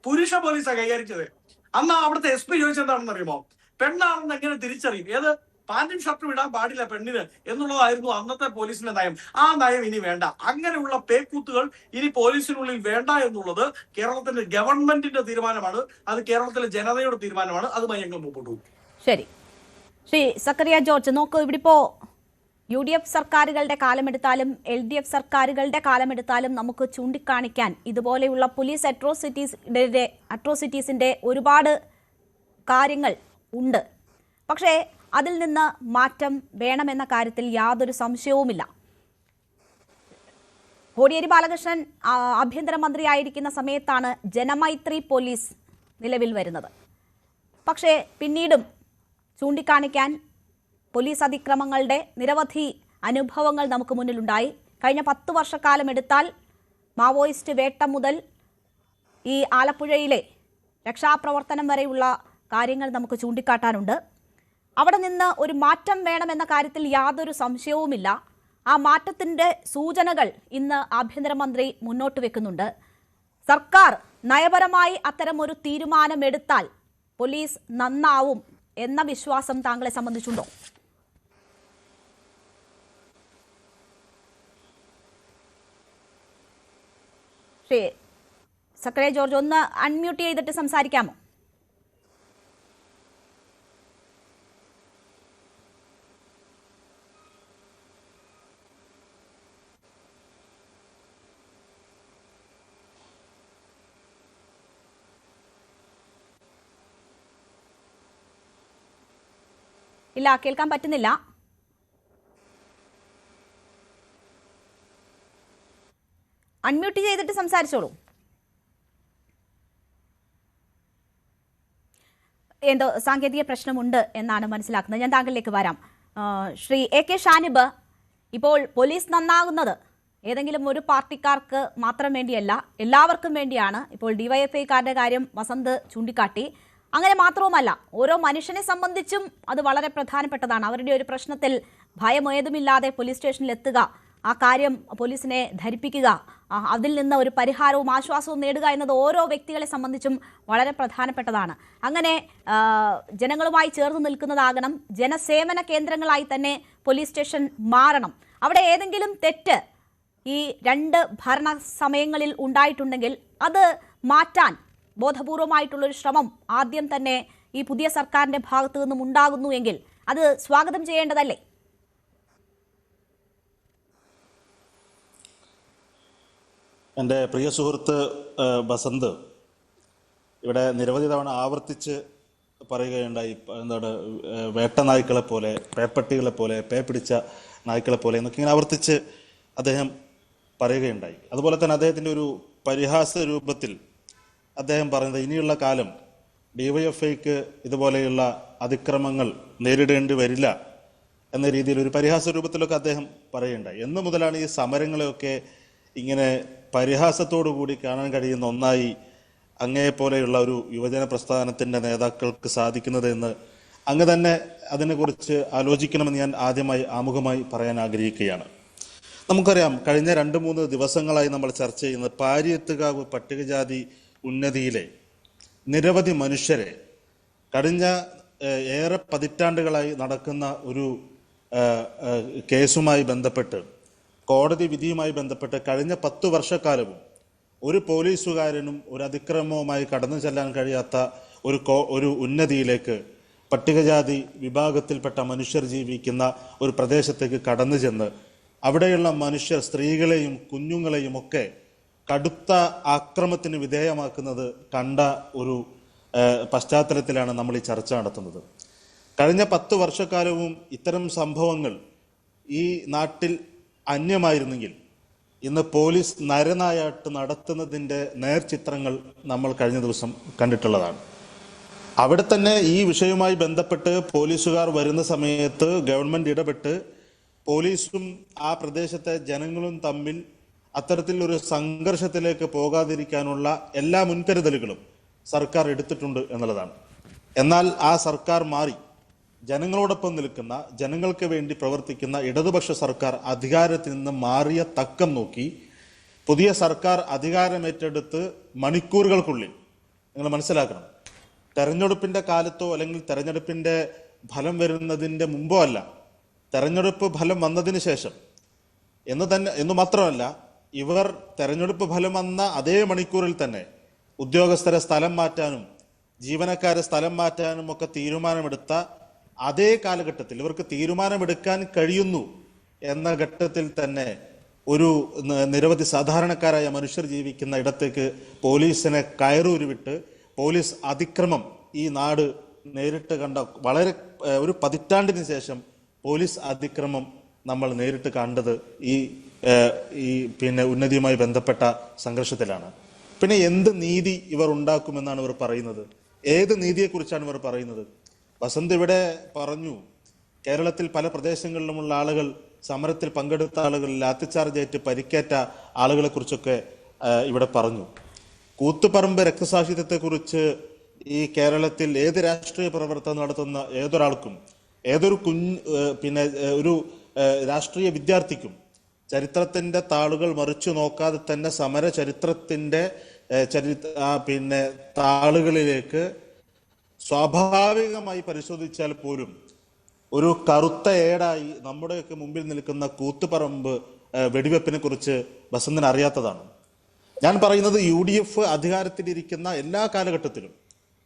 S4: പുരുഷ പോലീസാണ് കൈകാര്യം ചെയ്തത്. അന്ന് അവിടുത്തെ SP ചോദിച്ചെന്താണെന്ന് അറിയുമോ? പെണ്ണാണെന്ന് എങ്ങനെ തിരിച്ചറിയും? ഏത് പാന്റും ഷർട്ടും ഇടാൻ പാടില്ല പെണ്ണിന് എന്നുള്ളതായിരുന്നു അന്നത്തെ പോലീസിന്റെ നയം. ആ നയം ഇനി വേണ്ട. അങ്ങനെയുള്ള പേക്കൂത്തുകൾ ഇനി പോലീസിനുള്ളിൽ വേണ്ട എന്നുള്ളത് കേരളത്തിന്റെ ഗവൺമെന്റിന്റെ തീരുമാനമാണ്. അത് കേരളത്തിലെ ജനതയുടെ തീരുമാനമാണ്. അതുമായി ഞങ്ങൾ മുമ്പോട്ട് പോകും.
S2: ശരി, ശ്രീ സക്കറിയ ജോർജ്, നോക്കൂ, ഇവിടിപ്പോ UDF സർക്കാരുകളുടെ കാലമെടുത്താലും LDF സർക്കാരുകളുടെ കാലമെടുത്താലും നമുക്ക് ചൂണ്ടിക്കാണിക്കാൻ ഇതുപോലെയുള്ള പോലീസ് അട്രോസിറ്റീസിന്റെ ഒരുപാട് കാര്യങ്ങൾ ഉണ്ട്. പക്ഷേ അതിൽ നിന്ന് മാറ്റം വേണമെന്ന കാര്യത്തിൽ യാതൊരു സംശയവുമില്ല. കോടിയേരി ബാലകൃഷ്ണൻ ആഭ്യന്തരമന്ത്രിയായിരിക്കുന്ന സമയത്താണ് ജനമൈത്രി പോലീസ് നിലവിൽ വരുന്നത്. പക്ഷേ പിന്നീടും ചൂണ്ടിക്കാണിക്കാൻ പോലീസ് അതിക്രമങ്ങളുടെ നിരവധി അനുഭവങ്ങൾ നമുക്ക് മുന്നിലുണ്ടായി. കഴിഞ്ഞ 10 വർഷക്കാലം എടുത്താൽ മാവോയിസ്റ്റ് വേട്ട മുതൽ ഈ ആലപ്പുഴയിലെ രക്ഷാപ്രവർത്തനം വരെയുള്ള കാര്യങ്ങൾ നമുക്ക് ചൂണ്ടിക്കാട്ടാനുണ്ട്. അവിടെ നിന്ന് ഒരു മാറ്റം വേണമെന്ന കാര്യത്തിൽ യാതൊരു സംശയവുമില്ല. ആ മാറ്റത്തിൻ്റെ സൂചനകൾ ഇന്ന് ആഭ്യന്തരമന്ത്രി മുന്നോട്ട് വെക്കുന്നുണ്ട്. സർക്കാർ നയപരമായി അത്തരമൊരു തീരുമാനമെടുത്താൽ പോലീസ് നന്നാവും എന്ന വിശ്വാസം താങ്കളെ സംബന്ധിച്ചുണ്ടോ? ശ്രീ സക്കറിയ ജോർജ്, ഒന്ന് അൺമ്യൂട്ട് ചെയ്തിട്ട് സംസാരിക്കാമോ? ഇല്ല, കേൾക്കാൻ പറ്റുന്നില്ല. അൺമ്യൂട്ട് ചെയ്തിട്ട് സംസാരിച്ചോളൂ. എന്തോ സാങ്കേതിക പ്രശ്നമുണ്ട് എന്നാണ് മനസ്സിലാക്കുന്നത്. ഞാൻ താങ്കളിലേക്ക് വരാം. ശ്രീ AK ഷാനിബ്, ഇപ്പോൾ പോലീസ് നന്നാകുന്നത് ഏതെങ്കിലും ഒരു പാർട്ടിക്കാർക്ക് മാത്രം വേണ്ടിയല്ല, എല്ലാവർക്കും വേണ്ടിയാണ്. ഇപ്പോൾ DYFIക്കാരുടെ കാര്യം വസന്ത് ചൂണ്ടിക്കാട്ടി. അങ്ങനെ മാത്രവുമല്ല, ഓരോ മനുഷ്യനെ സംബന്ധിച്ചും അത് വളരെ പ്രധാനപ്പെട്ടതാണ്. അവരുടെ ഒരു പ്രശ്നത്തിൽ ഭയമേതുമില്ലാതെ പോലീസ് സ്റ്റേഷനിൽ എത്തുക, ആ കാര്യം പോലീസിനെ ധരിപ്പിക്കുക, അതിൽ നിന്ന് ഒരു പരിഹാരവും ആശ്വാസവും നേടുക എന്നത് ഓരോ വ്യക്തികളെ സംബന്ധിച്ചും വളരെ പ്രധാനപ്പെട്ടതാണ്. അങ്ങനെ ജനങ്ങളുമായി ചേർന്ന് നിൽക്കുന്നതാകണം. ജനസേവന കേന്ദ്രങ്ങളായി തന്നെ പോലീസ് സ്റ്റേഷൻ മാറണം. അവിടെ ഏതെങ്കിലും തെറ്റ് ഈ 2 ഭരണ സമയങ്ങളിൽ ഉണ്ടായിട്ടുണ്ടെങ്കിൽ അത് മാറ്റാൻ ബോധപൂർവമായിട്ടുള്ളൊരു ശ്രമം ആദ്യം തന്നെ ഈ പുതിയ സർക്കാരിന്റെ ഭാഗത്തു നിന്നും ഉണ്ടാകുന്നു എങ്കിൽ അത് സ്വാഗതം ചെയ്യേണ്ടതല്ലേ?
S5: എൻ്റെ പ്രിയ സുഹൃത്ത് ബസന്ത് ഇവിടെ നിരവധി തവണ ആവർത്തിച്ച് പറയുകയുണ്ടായി, എന്താണ് വേട്ട നായ്ക്കളെ പോലെ, പേപ്പട്ടികളെ പോലെ, പിടിച്ച നായ്ക്കളെ പോലെ എന്നൊക്കെ ഇങ്ങനെ ആവർത്തിച്ച് അദ്ദേഹം പറയുകയുണ്ടായി. അതുപോലെ തന്നെ അദ്ദേഹത്തിൻ്റെ ഒരു പരിഹാസ രൂപത്തിൽ അദ്ദേഹം പറയുന്നത് ഇനിയുള്ള കാലം DYFIക്ക് ഇതുപോലെയുള്ള അതിക്രമങ്ങൾ നേരിടേണ്ടി വരില്ല എന്ന രീതിയിൽ ഒരു പരിഹാസ രൂപത്തിലൊക്കെ അദ്ദേഹം പറയുകയുണ്ടായി. എന്ന് മുതലാണ് ഈ സമരങ്ങളെയൊക്കെ ഇങ്ങനെ പരിഹാസത്തോടു കൂടി കാണാൻ കഴിയുന്ന ഒന്നായി അങ്ങയെപ്പോലെയുള്ള ഒരു യുവജന പ്രസ്ഥാനത്തിൻ്റെ നേതാക്കൾക്ക് സാധിക്കുന്നത് എന്ന് അങ്ങ് തന്നെ അതിനെക്കുറിച്ച് ആലോചിക്കണമെന്ന് ഞാൻ ആമുഖമായി പറയാൻ ആഗ്രഹിക്കുകയാണ്. നമുക്കറിയാം, കഴിഞ്ഞ 2-3 ദിവസങ്ങളായി നമ്മൾ ചർച്ച ചെയ്യുന്നത് പാരിയത്തുകാവ് പട്ടികജാതി ഉന്നതിയിലെ നിരവധി മനുഷ്യരെ കഴിഞ്ഞ ഏറെ പതിറ്റാണ്ടുകളായി നടക്കുന്ന ഒരു കേസുമായി ബന്ധപ്പെട്ട്, കോടതി വിധിയുമായി ബന്ധപ്പെട്ട് കഴിഞ്ഞ 10 വർഷക്കാലവും ഒരു പോലീസുകാരനും ഒരു അതിക്രമവുമായി കടന്നു ചെല്ലാൻ കഴിയാത്ത ഒരു ഉന്നതിയിലേക്ക് പട്ടികജാതി വിഭാഗത്തിൽപ്പെട്ട മനുഷ്യർ ജീവിക്കുന്ന ഒരു പ്രദേശത്തേക്ക് കടന്നു ചെന്ന് അവിടെയുള്ള മനുഷ്യർ, സ്ത്രീകളെയും കുഞ്ഞുങ്ങളെയും ഒക്കെ കടുത്ത ആക്രമത്തിന് വിധേയമാക്കുന്നത് കണ്ട ഒരു പശ്ചാത്തലത്തിലാണ് നമ്മൾ ഈ ചർച്ച നടത്തുന്നത്. കഴിഞ്ഞ 10 വർഷക്കാലവും ഇത്തരം സംഭവങ്ങൾ ഈ നാട്ടിൽ അന്യമായിരുന്നെങ്കിൽ ഇന്ന് പോലീസ് നരനായാട്ട് നടത്തുന്നതിൻ്റെ നേർചിത്രങ്ങൾ നമ്മൾ കഴിഞ്ഞ ദിവസം കണ്ടിട്ടുള്ളതാണ്. അവിടെ തന്നെ ഈ വിഷയവുമായി ബന്ധപ്പെട്ട് പോലീസുകാർ വരുന്ന സമയത്ത് ഗവൺമെന്റ് ഇടപെട്ട് പോലീസും ആ പ്രദേശത്തെ ജനങ്ങളും തമ്മിൽ അത്തരത്തിലൊരു സംഘർഷത്തിലേക്ക് പോകാതിരിക്കാനുള്ള എല്ലാ മുൻകരുതലുകളും സർക്കാർ എടുത്തിട്ടുണ്ട് എന്നുള്ളതാണ്. എന്നാൽ ആ സർക്കാർ മാറി ജനങ്ങളോടൊപ്പം നിൽക്കുന്ന, ജനങ്ങൾക്ക് വേണ്ടി പ്രവർത്തിക്കുന്ന ഇടതുപക്ഷ സർക്കാർ അധികാരത്തിൽ നിന്ന് മാറിയ തക്കം നോക്കി പുതിയ സർക്കാർ അധികാരമേറ്റെടുത്ത് മണിക്കൂറുകൾക്കുള്ളിൽ നിങ്ങൾ മനസ്സിലാക്കണം, തെരഞ്ഞെടുപ്പിന്റെ കാലത്തോ അല്ലെങ്കിൽ തെരഞ്ഞെടുപ്പിന്റെ ഫലം വരുന്നതിന്റെ മുമ്പോ അല്ല, തെരഞ്ഞെടുപ്പ് ഫലം വന്നതിന് ശേഷം എന്ന് മാത്രമല്ല, ഇവർ തെരഞ്ഞെടുപ്പ് ഫലം വന്ന അതേ മണിക്കൂറിൽ തന്നെ ഉദ്യോഗസ്ഥരെ സ്ഥലം മാറ്റാനും ജീവനക്കാരെ സ്ഥലം മാറ്റാനും ഒക്കെ തീരുമാനമെടുത്ത അതേ കാലഘട്ടത്തിൽ ഇവർക്ക് തീരുമാനമെടുക്കാൻ കഴിയുന്നു എന്ന ഘട്ടത്തിൽ തന്നെ ഒരു നിരവധി സാധാരണക്കാരായ മനുഷ്യർ ജീവിക്കുന്ന ഇടത്തേക്ക് പോലീസിനെ കയറൂരുവിട്ട് പോലീസ് അതിക്രമം ഈ നാട് നേരിട്ട് കണ്ട വളരെ ഒരു പതിറ്റാണ്ടിന് ശേഷം പോലീസ് അതിക്രമം നമ്മൾ നേരിട്ട് കണ്ടത് ഈ പിന്നെ ഉന്നതിയുമായി ബന്ധപ്പെട്ട സംഘർഷത്തിലാണ്. പിന്നെ എന്ത് നീതി ഇവർ ഉണ്ടാക്കുമെന്നാണ് ഇവർ പറയുന്നത്? ഏത് നീതിയെക്കുറിച്ചാണ് ഇവർ പറയുന്നത്? വസന്ത് ഇവിടെ പറഞ്ഞു, കേരളത്തിൽ പല പ്രദേശങ്ങളിലുമുള്ള ആളുകൾ, സമരത്തിൽ പങ്കെടുത്ത ആളുകൾ, ലാത്തിച്ചാർജേറ്റ് പരിക്കേറ്റ ആളുകളെ കുറിച്ചൊക്കെ ഇവിടെ പറഞ്ഞു. കൂത്തുപറമ്പ് രക്തസാക്ഷിത്വത്തെക്കുറിച്ച് ഈ കേരളത്തിൽ ഏത് രാഷ്ട്രീയ പ്രവർത്തനം നടത്തുന്ന ഏതൊരാൾക്കും, ഏതൊരു ഒരു രാഷ്ട്രീയ വിദ്യാർത്ഥിക്കും ചരിത്രത്തിന്റെ താളുകൾ മറിച്ചു നോക്കാതെ തന്നെ സമര ചരിത്രത്തിന്റെ താളുകളിലേക്ക് സ്വാഭാവികമായി പരിശോധിച്ചാൽ പോലും ഒരു കറുത്ത ഏടായി നമ്മുടെയൊക്കെ മുമ്പിൽ നിൽക്കുന്ന കൂത്തുപറമ്പ് വെടിവെപ്പിനെ കുറിച്ച് വസന്തന് അറിയാത്തതാണ്. ഞാൻ പറയുന്നത് UDF അധികാരത്തിലിരിക്കുന്ന എല്ലാ കാലഘട്ടത്തിലും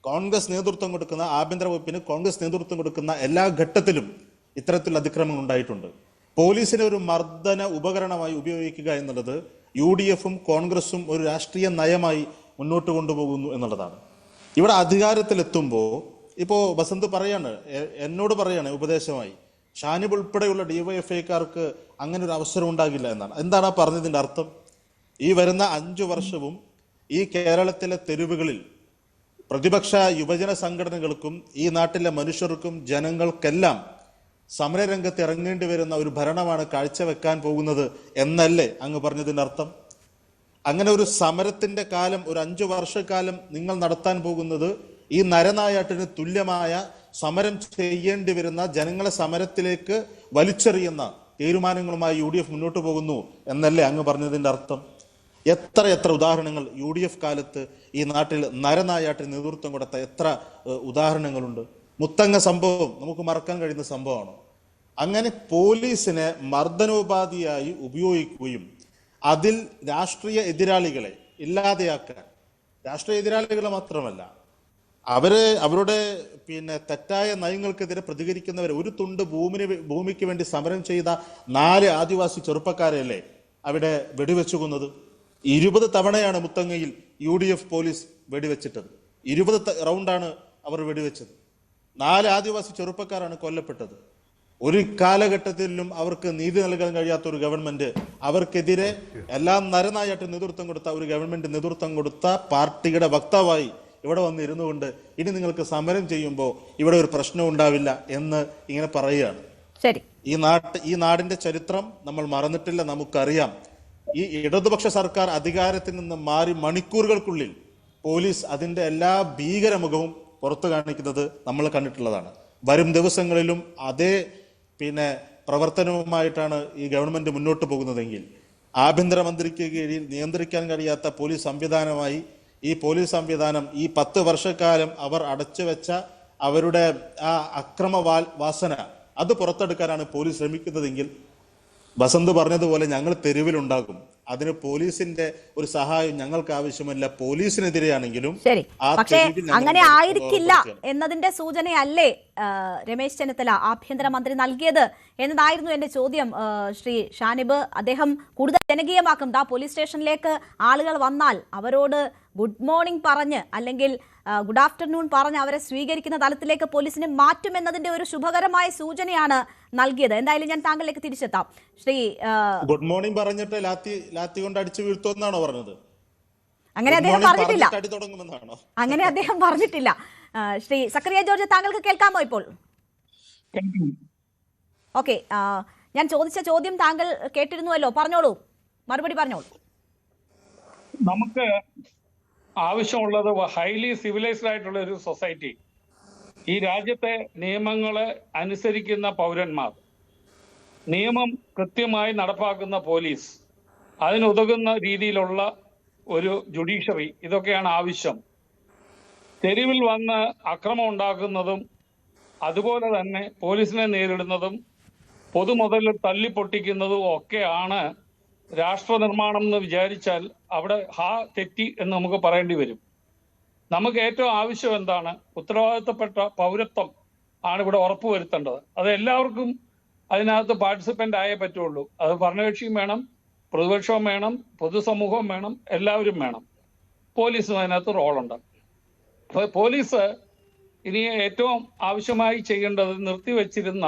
S5: കോൺഗ്രസ് നേതൃത്വം കൊടുക്കുന്ന ആഭ്യന്തര വകുപ്പിന് കോൺഗ്രസ് നേതൃത്വം കൊടുക്കുന്ന എല്ലാ ഘട്ടത്തിലും ഇത്തരത്തിൽ അതിക്രമങ്ങൾ ഉണ്ടായിട്ടുണ്ട്. പോലീസിനെ ഒരു മർദ്ദന ഉപകരണമായി ഉപയോഗിക്കുക എന്നുള്ളത് UDFും കോൺഗ്രസും ഒരു രാഷ്ട്രീയ നയമായി മുന്നോട്ട് കൊണ്ടുപോകുന്നു എന്നുള്ളതാണ്. ഇവിടെ അധികാരത്തിലെത്തുമ്പോൾ ഇപ്പോൾ വസന്ത് എന്നോട് പറയാണ് ഉപദേശമായി, ഷാനിബ് ഉൾപ്പെടെയുള്ള DYFIക്കാർക്ക് അങ്ങനെ ഒരു അവസരം ഉണ്ടാകില്ല എന്നാണ്. എന്താണ് ആ പറഞ്ഞതിൻ്റെ അർത്ഥം? ഈ വരുന്ന 5 വർഷവും ഈ കേരളത്തിലെ തെരുവുകളിൽ പ്രതിപക്ഷ യുവജന സംഘടനകൾക്കും ഈ നാട്ടിലെ മനുഷ്യർക്കും ജനങ്ങൾക്കെല്ലാം സമരരംഗത്ത് ഇറങ്ങേണ്ടി വരുന്ന ഒരു ഭരണമാണ് കാഴ്ചവെക്കാൻ പോകുന്നത് എന്നല്ലേ അങ്ങ് പറഞ്ഞതിൻ്റെ അർത്ഥം? അങ്ങനെ ഒരു സമരത്തിന്റെ കാലം, ഒരു 5 വർഷക്കാലം നിങ്ങൾ നടത്താൻ പോകുന്നത് ഈ നരനായാട്ടിന് തുല്യമായ സമരം ചെയ്യേണ്ടി വരുന്ന, ജനങ്ങളെ സമരത്തിലേക്ക് വലിച്ചെറിയുന്ന തീരുമാനങ്ങളുമായി UDF മുന്നോട്ട് പോകുന്നു എന്നല്ലേ അങ്ങ് പറഞ്ഞതിൻ്റെ അർത്ഥം? എത്ര ഉദാഹരണങ്ങൾ UDF കാലത്ത് ഈ നാട്ടിൽ നരനായാട്ടിന് നേതൃത്വം കൊടുത്ത എത്ര ഉദാഹരണങ്ങളുണ്ട്. മുത്തങ്ങ സംഭവം നമുക്ക് മറക്കാൻ കഴിയുന്ന സംഭവമാണ്. അങ്ങനെ പോലീസിനെ മർദ്ദനോപാധിയായി ഉപയോഗിക്കുകയും അതിൽ രാഷ്ട്രീയ എതിരാളികളെ ഇല്ലാതെയാക്കാൻ, രാഷ്ട്രീയ എതിരാളികളെ മാത്രമല്ല അവരുടെ തെറ്റായ നയങ്ങൾക്കെതിരെ പ്രതികരിക്കുന്നവരെ, ഒരു തുണ്ട് ഭൂമിക്ക് വേണ്ടി സമരം ചെയ്ത 4 ആദിവാസി ചെറുപ്പക്കാരെയല്ലേ അവിടെ വെടിവെച്ചു കൊന്നത്? 20 തവണയാണ് മുത്തങ്ങയിൽ UDF പോലീസ് വെടിവെച്ചിട്ടത്. 20 റൗണ്ടാണ് അവർ വെടിവെച്ചത്. 4 ആദിവാസി ചെറുപ്പക്കാരാണ് കൊല്ലപ്പെട്ടത്. ഒരു കാലഘട്ടത്തിലും അവർക്ക് നീതി നൽകാൻ കഴിയാത്ത ഒരു ഗവൺമെന്റ്, അവർക്കെതിരെ എല്ലാം നരനായിട്ട് നേതൃത്വം കൊടുത്ത ഒരു ഗവൺമെന്റ് നേതൃത്വം കൊടുത്ത പാർട്ടിയുടെ വക്താവായി ഇവിടെ വന്നിരുന്നു കൊണ്ട് ഇനി നിങ്ങൾക്ക് സമരം ചെയ്യുമ്പോൾ ഇവിടെ ഒരു പ്രശ്നം ഉണ്ടാവില്ല എന്ന് ഇങ്ങനെ പറയുകയാണ്.
S2: ശരി,
S5: ഈ നാടിന്റെ ചരിത്രം നമ്മൾ മറന്നിട്ടില്ല, നമുക്കറിയാം. ഈ ഇടതുപക്ഷ സർക്കാർ അധികാരത്തിൽ നിന്ന് മാറി മണിക്കൂറുകൾക്കുള്ളിൽ പോലീസ് അതിന്റെ എല്ലാ ഭീകരമുഖവും പുറത്തു കാണിക്കുന്നത് നമ്മൾ കണ്ടിട്ടുള്ളതാണ്. വരും ദിവസങ്ങളിലും അതേ പ്രവർത്തനവുമായിട്ടാണ് ഈ ഗവൺമെന്റ് മുന്നോട്ട് പോകുന്നതെങ്കിൽ ആഭ്യന്തരമന്ത്രിക്ക് കീഴിൽ നിയന്ത്രിക്കാൻ കഴിയാത്ത പോലീസ് സംവിധാനമായി ഈ പോലീസ് സംവിധാനം ഈ 10 വർഷക്കാലം അവർ അടച്ചുവെച്ച അവരുടെ ആ അക്രമ വാസന അത് പുറത്തെടുക്കാനാണ് പോലീസ് ശ്രമിക്കുന്നതെങ്കിൽ വസന്ത് പറഞ്ഞതുപോലെ ഞങ്ങൾ തെരുവിലുണ്ടാകും. അതിന് പോലീസിന്റെ ഒരു സഹായം ഞങ്ങൾക്ക് ആവശ്യമില്ല. പോലീസിനെതിരെയാണെങ്കിലും
S2: ശരി, പക്ഷേ അങ്ങനെ ആയിരിക്കില്ല എന്നതിന്റെ സൂചനയല്ലേ രമേശ് ചെന്നിത്തല ആഭ്യന്തരമന്ത്രി നൽകിയത് എന്നതായിരുന്നു എന്റെ ചോദ്യം. ശ്രീ ഷാനിബ്, അദ്ദേഹം കൂടുതൽ ജനകീയമാക്കും. പോലീസ് സ്റ്റേഷനിലേക്ക് ആളുകൾ വന്നാൽ അവരോട് ഗുഡ് മോർണിംഗ് പറഞ്ഞ് അല്ലെങ്കിൽ ഗുഡ് ആഫ്റ്റർനൂൺ പറഞ്ഞ് അവരെ സ്വീകരിക്കുന്ന തലത്തിലേക്ക് പോലീസിനെ മാറ്റുമെന്നതിന്റെ ഒരു ശുഭകരമായ സൂചനയാണ് നൽകിയത്. എന്തായാലും ഞാൻ താങ്കളിലേക്ക് തിരിച്ചെത്താം. ശ്രീ
S5: ഗുഡ് മോർണിംഗ് പറഞ്ഞിട്ട് ലാത്തി കൊണ്ട് അടിച്ചു വീഴ്ത്തുമെന്നാണോ പറഞ്ഞത്?
S2: അങ്ങനെ അദ്ദേഹം പറഞ്ഞിട്ടില്ല.
S5: അടി തുടങ്ങുമെന്നാണോ?
S2: അങ്ങനെ അദ്ദേഹം പറഞ്ഞിട്ടില്ല. ശ്രീ സക്കറിയ ജോർജ്, താങ്കൾക്ക് കേൾക്കാമോ ഇപ്പോൾ? ഓക്കെ, ഞാൻ ചോദിച്ച ചോദ്യം താങ്കൾ കേട്ടിരുന്നുവല്ലോ, പറഞ്ഞോളൂ, മറുപടി പറഞ്ഞോളൂ.
S6: നമുക്ക് ആവശ്യമുള്ളത് ഹൈലി സിവിലൈസ്ഡ് ആയിട്ടുള്ള ഒരു സൊസൈറ്റി, ഈ രാജ്യത്തെ നിയമങ്ങളെ അനുസരിക്കുന്ന പൗരന്മാർ, നിയമം കൃത്യമായി നടപ്പാക്കുന്ന പോലീസ്, അതിനുതകുന്ന രീതിയിലുള്ള ഒരു ജുഡീഷ്യറി, ഇതൊക്കെയാണ് ആവശ്യം. തെരുവിൽ വന്ന് അക്രമം ഉണ്ടാക്കുന്നതും അതുപോലെ തന്നെ പോലീസിനെ നേരിടുന്നതും പൊതുമുതൽ തല്ലിപ്പൊട്ടിക്കുന്നതും ഒക്കെയാണ് രാഷ്ട്ര നിർമ്മാണം എന്ന് വിചാരിച്ചാൽ അവിടെ തെറ്റി എന്ന് നമുക്ക് പറയേണ്ടി വരും. നമുക്ക് ഏറ്റവും ആവശ്യം എന്താണ്? ഉത്തരവാദിത്തപ്പെട്ട പൗരത്വം ആണ് ഇവിടെ ഉറപ്പുവരുത്തേണ്ടത്. അത് എല്ലാവർക്കും അതിനകത്ത് പാർട്ടിസിപ്പൻ്റ് ആയേ പറ്റുള്ളൂ. അത് ഭരണകക്ഷിയും വേണം, പ്രതിപക്ഷവും വേണം, പൊതുസമൂഹവും വേണം, എല്ലാവരും വേണം. പോലീസും അതിനകത്ത് റോളുണ്ട്. അപ്പോൾ പോലീസ് ഇനി ഏറ്റവും ആവശ്യമായി ചെയ്യേണ്ടത് നിർത്തിവെച്ചിരുന്ന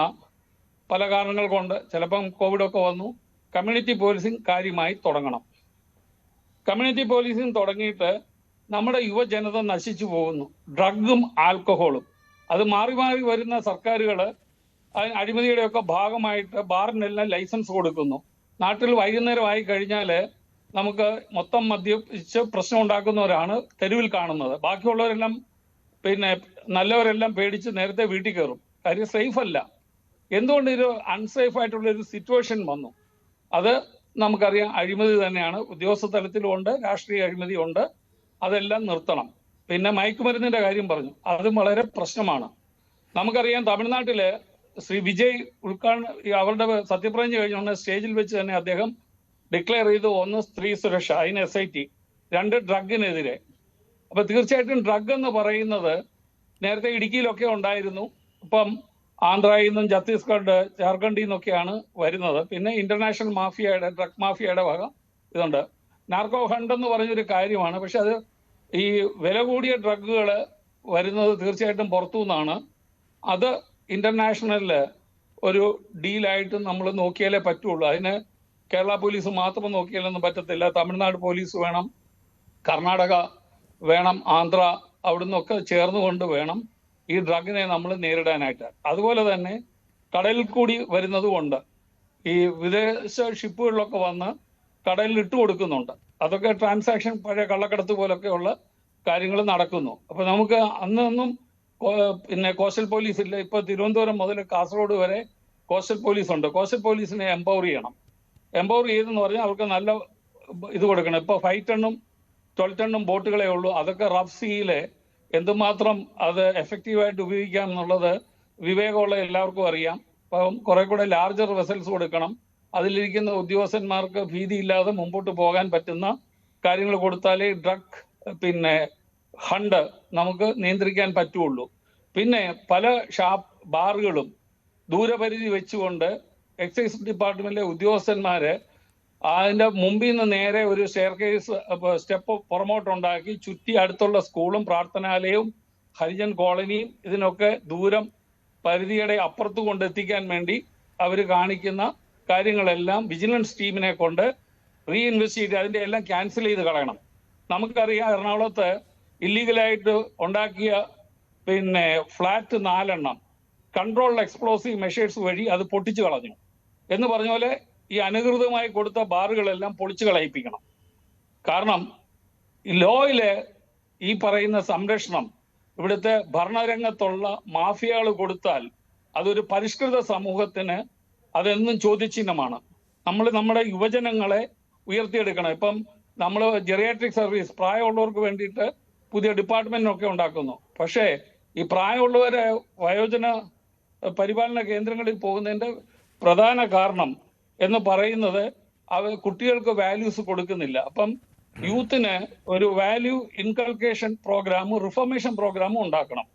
S6: പല കാരണങ്ങൾ കൊണ്ട്, ചിലപ്പം കോവിഡൊക്കെ വന്നു, കമ്മ്യൂണിറ്റി പോലീസിങ് കാര്യമായി തുടങ്ങണം. കമ്മ്യൂണിറ്റി പോലീസിങ് തുടങ്ങിയിട്ട് നമ്മുടെ യുവജനത നശിച്ചു പോകുന്നു. ഡ്രഗും ആൽക്കഹോളും അത് മാറി മാറി വരുന്ന സർക്കാരുകൾ അഴിമതിയുടെയൊക്കെ ഭാഗമായിട്ട് ബാറിനെല്ലാം ലൈസൻസ് കൊടുക്കുന്നു. നാട്ടിൽ വൈകുന്നേരമായി കഴിഞ്ഞാൽ നമുക്ക് മൊത്തം മദ്യപിച്ച് പ്രശ്നം ഉണ്ടാക്കുന്നവരാണ് തെരുവിൽ കാണുന്നത്. ബാക്കിയുള്ളവരെല്ലാം നല്ലവരെല്ലാം പേടിച്ച് നേരത്തെ വീട്ടിൽ കയറും. കാര്യം സേഫ് അല്ല. എന്തുകൊണ്ട് ഒരു അൺസേഫ് ആയിട്ടുള്ള ഒരു സിറ്റുവേഷൻ വന്നു? അത് നമുക്കറിയാം, അഴിമതി തന്നെയാണ്. ഉദ്യോഗസ്ഥ തലത്തിലും ഉണ്ട്, രാഷ്ട്രീയ അഴിമതി ഉണ്ട്. അതെല്ലാം നിർത്തണം. പിന്നെ മയക്കുമരുന്നിന്റെ കാര്യം പറഞ്ഞു, അതും വളരെ പ്രശ്നമാണ്. നമുക്കറിയാം, തമിഴ്നാട്ടില് ശ്രീ വിജയ് അവരുടെ സത്യപ്രതിജ്ഞ കഴിഞ്ഞുകൊണ്ട് സ്റ്റേജിൽ വെച്ച് തന്നെ അദ്ദേഹം ഡിക്ലെയർ ചെയ്തു, 1 സ്ത്രീ സുരക്ഷ, അതിന് SIT, 2 ഡ്രഗിനെതിരെ. അപ്പൊ തീർച്ചയായിട്ടും ഡ്രഗ് എന്ന് പറയുന്നത് നേരത്തെ ഇടുക്കിയിലൊക്കെ ഉണ്ടായിരുന്നു. ഇപ്പം ആന്ധ്രയിൽ നിന്നും ഛത്തീസ്ഗഡ്, ജാർഖണ്ഡിൽ നിന്നൊക്കെയാണ് വരുന്നത്. പിന്നെ ഇന്റർനാഷണൽ മാഫിയയുടെ, ഡ്രഗ് മാഫിയയുടെ വക ഇതുണ്ട്. നാർക്കോ ഹണ്ട് എന്ന് പറഞ്ഞൊരു കാര്യമാണ്. പക്ഷെ അത് ഈ വില കൂടിയ ഡ്രഗുകൾ വരുന്നത് തീർച്ചയായിട്ടും പുറത്തു നിന്നാണ്. അത് ഇന്റർനാഷണലില് ഒരു ഡീലായിട്ട് നമ്മൾ നോക്കിയാലേ പറ്റുള്ളൂ. അതിന് കേരള പോലീസ് മാത്രം നോക്കിയാലൊന്നും പറ്റത്തില്ല. തമിഴ്നാട് പോലീസ് വേണം, കർണാടക വേണം, ആന്ധ്ര, അവിടുന്നൊക്കെ ചേർന്നുകൊണ്ട് വേണം ഈ ഡ്രഗിനെ നമ്മൾ നേരിടാനായിട്ട്. അതുപോലെ തന്നെ കടലിൽ കൂടി വരുന്നതുകൊണ്ട് ഈ വിദേശ ഷിപ്പുകളിലൊക്കെ വന്ന് കടലിൽ ഇട്ട് കൊടുക്കുന്നുണ്ട്. അതൊക്കെ ട്രാൻസാക്ഷൻ പഴയ കള്ളക്കടത്ത് പോലൊക്കെയുള്ള കാര്യങ്ങൾ നടക്കുന്നു. അപ്പൊ നമുക്ക് അന്നൊന്നും കോസ്റ്റൽ പോലീസ് ഇല്ല. ഇപ്പൊ തിരുവനന്തപുരം മുതൽ കാസർഗോഡ് വരെ കോസ്റ്റൽ പോലീസ് ഉണ്ട്. കോസ്റ്റൽ പോലീസിനെ എംപവർ ചെയ്യണം. എംപവർ ചെയ്തെന്ന് പറഞ്ഞാൽ അവർക്ക് നല്ല ഇത് കൊടുക്കണം. ഇപ്പൊ 5 ടണ്ണും 12 ടണ്ണും ബോട്ടുകളേ ഉള്ളൂ. അതൊക്കെ റഫ് സീയിലെ എന്തുമാത്രം അത് എഫക്റ്റീവായിട്ട് ഉപയോഗിക്കാം എന്നുള്ളത് വിവേകമുള്ള എല്ലാവർക്കും അറിയാം. അപ്പം കുറെ കൂടെ ലാർജർ വെസൽസ് കൊടുക്കണം. അതിലിരിക്കുന്ന ഉദ്യോഗസ്ഥന്മാർക്ക് ഭീതിയില്ലാതെ മുമ്പോട്ട് പോകാൻ പറ്റുന്ന കാര്യങ്ങൾ കൊടുത്താലേ ഡ്രഗ് ഹണ്ട് നമുക്ക് നിയന്ത്രിക്കാൻ പറ്റുള്ളൂ. പിന്നെ പല ബാറുകളും ദൂരപരിധി വെച്ചുകൊണ്ട് എക്സൈസ് ഡിപ്പാർട്ട്മെന്റിലെ ഉദ്യോഗസ്ഥന്മാര് അതിന്റെ മുമ്പിൽ നിന്ന് നേരെ ഒരു സ്റ്റെപ്പ് പുറമോട്ടുണ്ടാക്കി ചുറ്റി അടുത്തുള്ള സ്കൂളും പ്രാർത്ഥനാലയവും ഹരിജൻ കോളനിയും ഇതിനൊക്കെ ദൂരം പരിധിയുടെ അപ്പുറത്ത് കൊണ്ടെത്തിക്കാൻ വേണ്ടി അവർ കാണിക്കുന്ന കാര്യങ്ങളെല്ലാം വിജിലൻസ് ടീമിനെ കൊണ്ട് റീഇൻവെസ്റ്റിഗേറ്റ് അതിന്റെ എല്ലാം ക്യാൻസൽ ചെയ്ത് കളയണം. നമുക്കറിയാം, എറണാകുളത്ത് ഇല്ലീഗലായിട്ട് ഉണ്ടാക്കിയ ഫ്ലാറ്റ് 4 കൺട്രോൾഡ് എക്സ്പ്ലോസീവ് മെഷേഴ്സ് വഴി അത് പൊട്ടിച്ചു കളഞ്ഞു. എന്ന് പറഞ്ഞ പോലെ ഈ അനധികൃതമായി കൊടുത്ത ബാറുകളെല്ലാം പൊളിച്ചു കളയിപ്പിക്കണം. കാരണം ഈ ലോയിലെ ഈ പറയുന്ന സംരക്ഷണം ഇവിടുത്തെ ഭരണരംഗത്തുള്ള മാഫിയകൾ കൊടുത്താൽ അതൊരു പരിഷ്കൃത സമൂഹത്തിന് അതെന്നും ചോദ്യചിഹ്നമാണ്. നമ്മുടെ യുവജനങ്ങളെ ഉയർത്തിയെടുക്കണം. ഇപ്പം നമ്മൾ ജെറിയാട്രിക് സർവീസ് പ്രായമുള്ളവർക്ക് വേണ്ടിയിട്ട് പുതിയ ഡിപ്പാർട്ട്മെന്റിനൊക്കെ ഉണ്ടാക്കുന്നു. പക്ഷേ ഈ പ്രായമുള്ളവരെ വയോജന പരിപാലന കേന്ദ്രങ്ങളിൽ പോകുന്നതിന്റെ പ്രധാന കാരണം എന്ന് പറയുന്നത് കുട്ടികൾക്ക് വാല്യൂസ് കൊടുക്കുന്നില്ല. അപ്പം യൂത്തിന് ഒരു വാല്യൂ ഇൻകൾക്കേഷൻ പ്രോഗ്രാമും റിഫോർമേഷൻ പ്രോഗ്രാമും ഉണ്ടാക്കണം.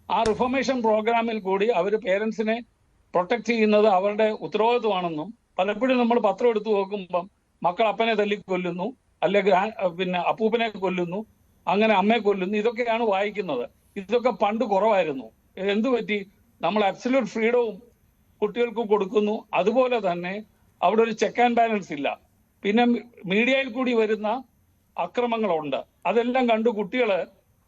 S6: ആ റിഫോർമേഷൻ പ്രോഗ്രാമിൽ കൂടി അവർ പേരൻസിനെ പ്രൊട്ടക്ട് ചെയ്യുന്നത് അവരുടെ ഉത്തരവാദിത്വമാണെന്നും, പലപ്പോഴും നമ്മൾ പത്രം എടുത്തു നോക്കുമ്പം മക്കൾ അപ്പനെ തല്ലിക്കൊല്ലുന്നു, അല്ലെങ്കിൽ അപ്പൂപ്പനെ കൊല്ലുന്നു, അങ്ങനെ അമ്മയെ കൊല്ലുന്നു, ഇതൊക്കെയാണ് വായിക്കുന്നത്. ഇതൊക്കെ പണ്ട് കുറവായിരുന്നു. എന്തു പറ്റി? നമ്മൾ അബ്സല്യൂട്ട് ഫ്രീഡവും കുട്ടികൾക്ക് കൊടുക്കുന്നു, അതുപോലെ തന്നെ അവിടെ ഒരു ചെക്ക് ആൻഡ് ബാലൻസ് ഇല്ല. പിന്നെ മീഡിയയിൽ കൂടി വരുന്ന അക്രമങ്ങളുണ്ട്. അതെല്ലാം കണ്ട് കുട്ടികൾ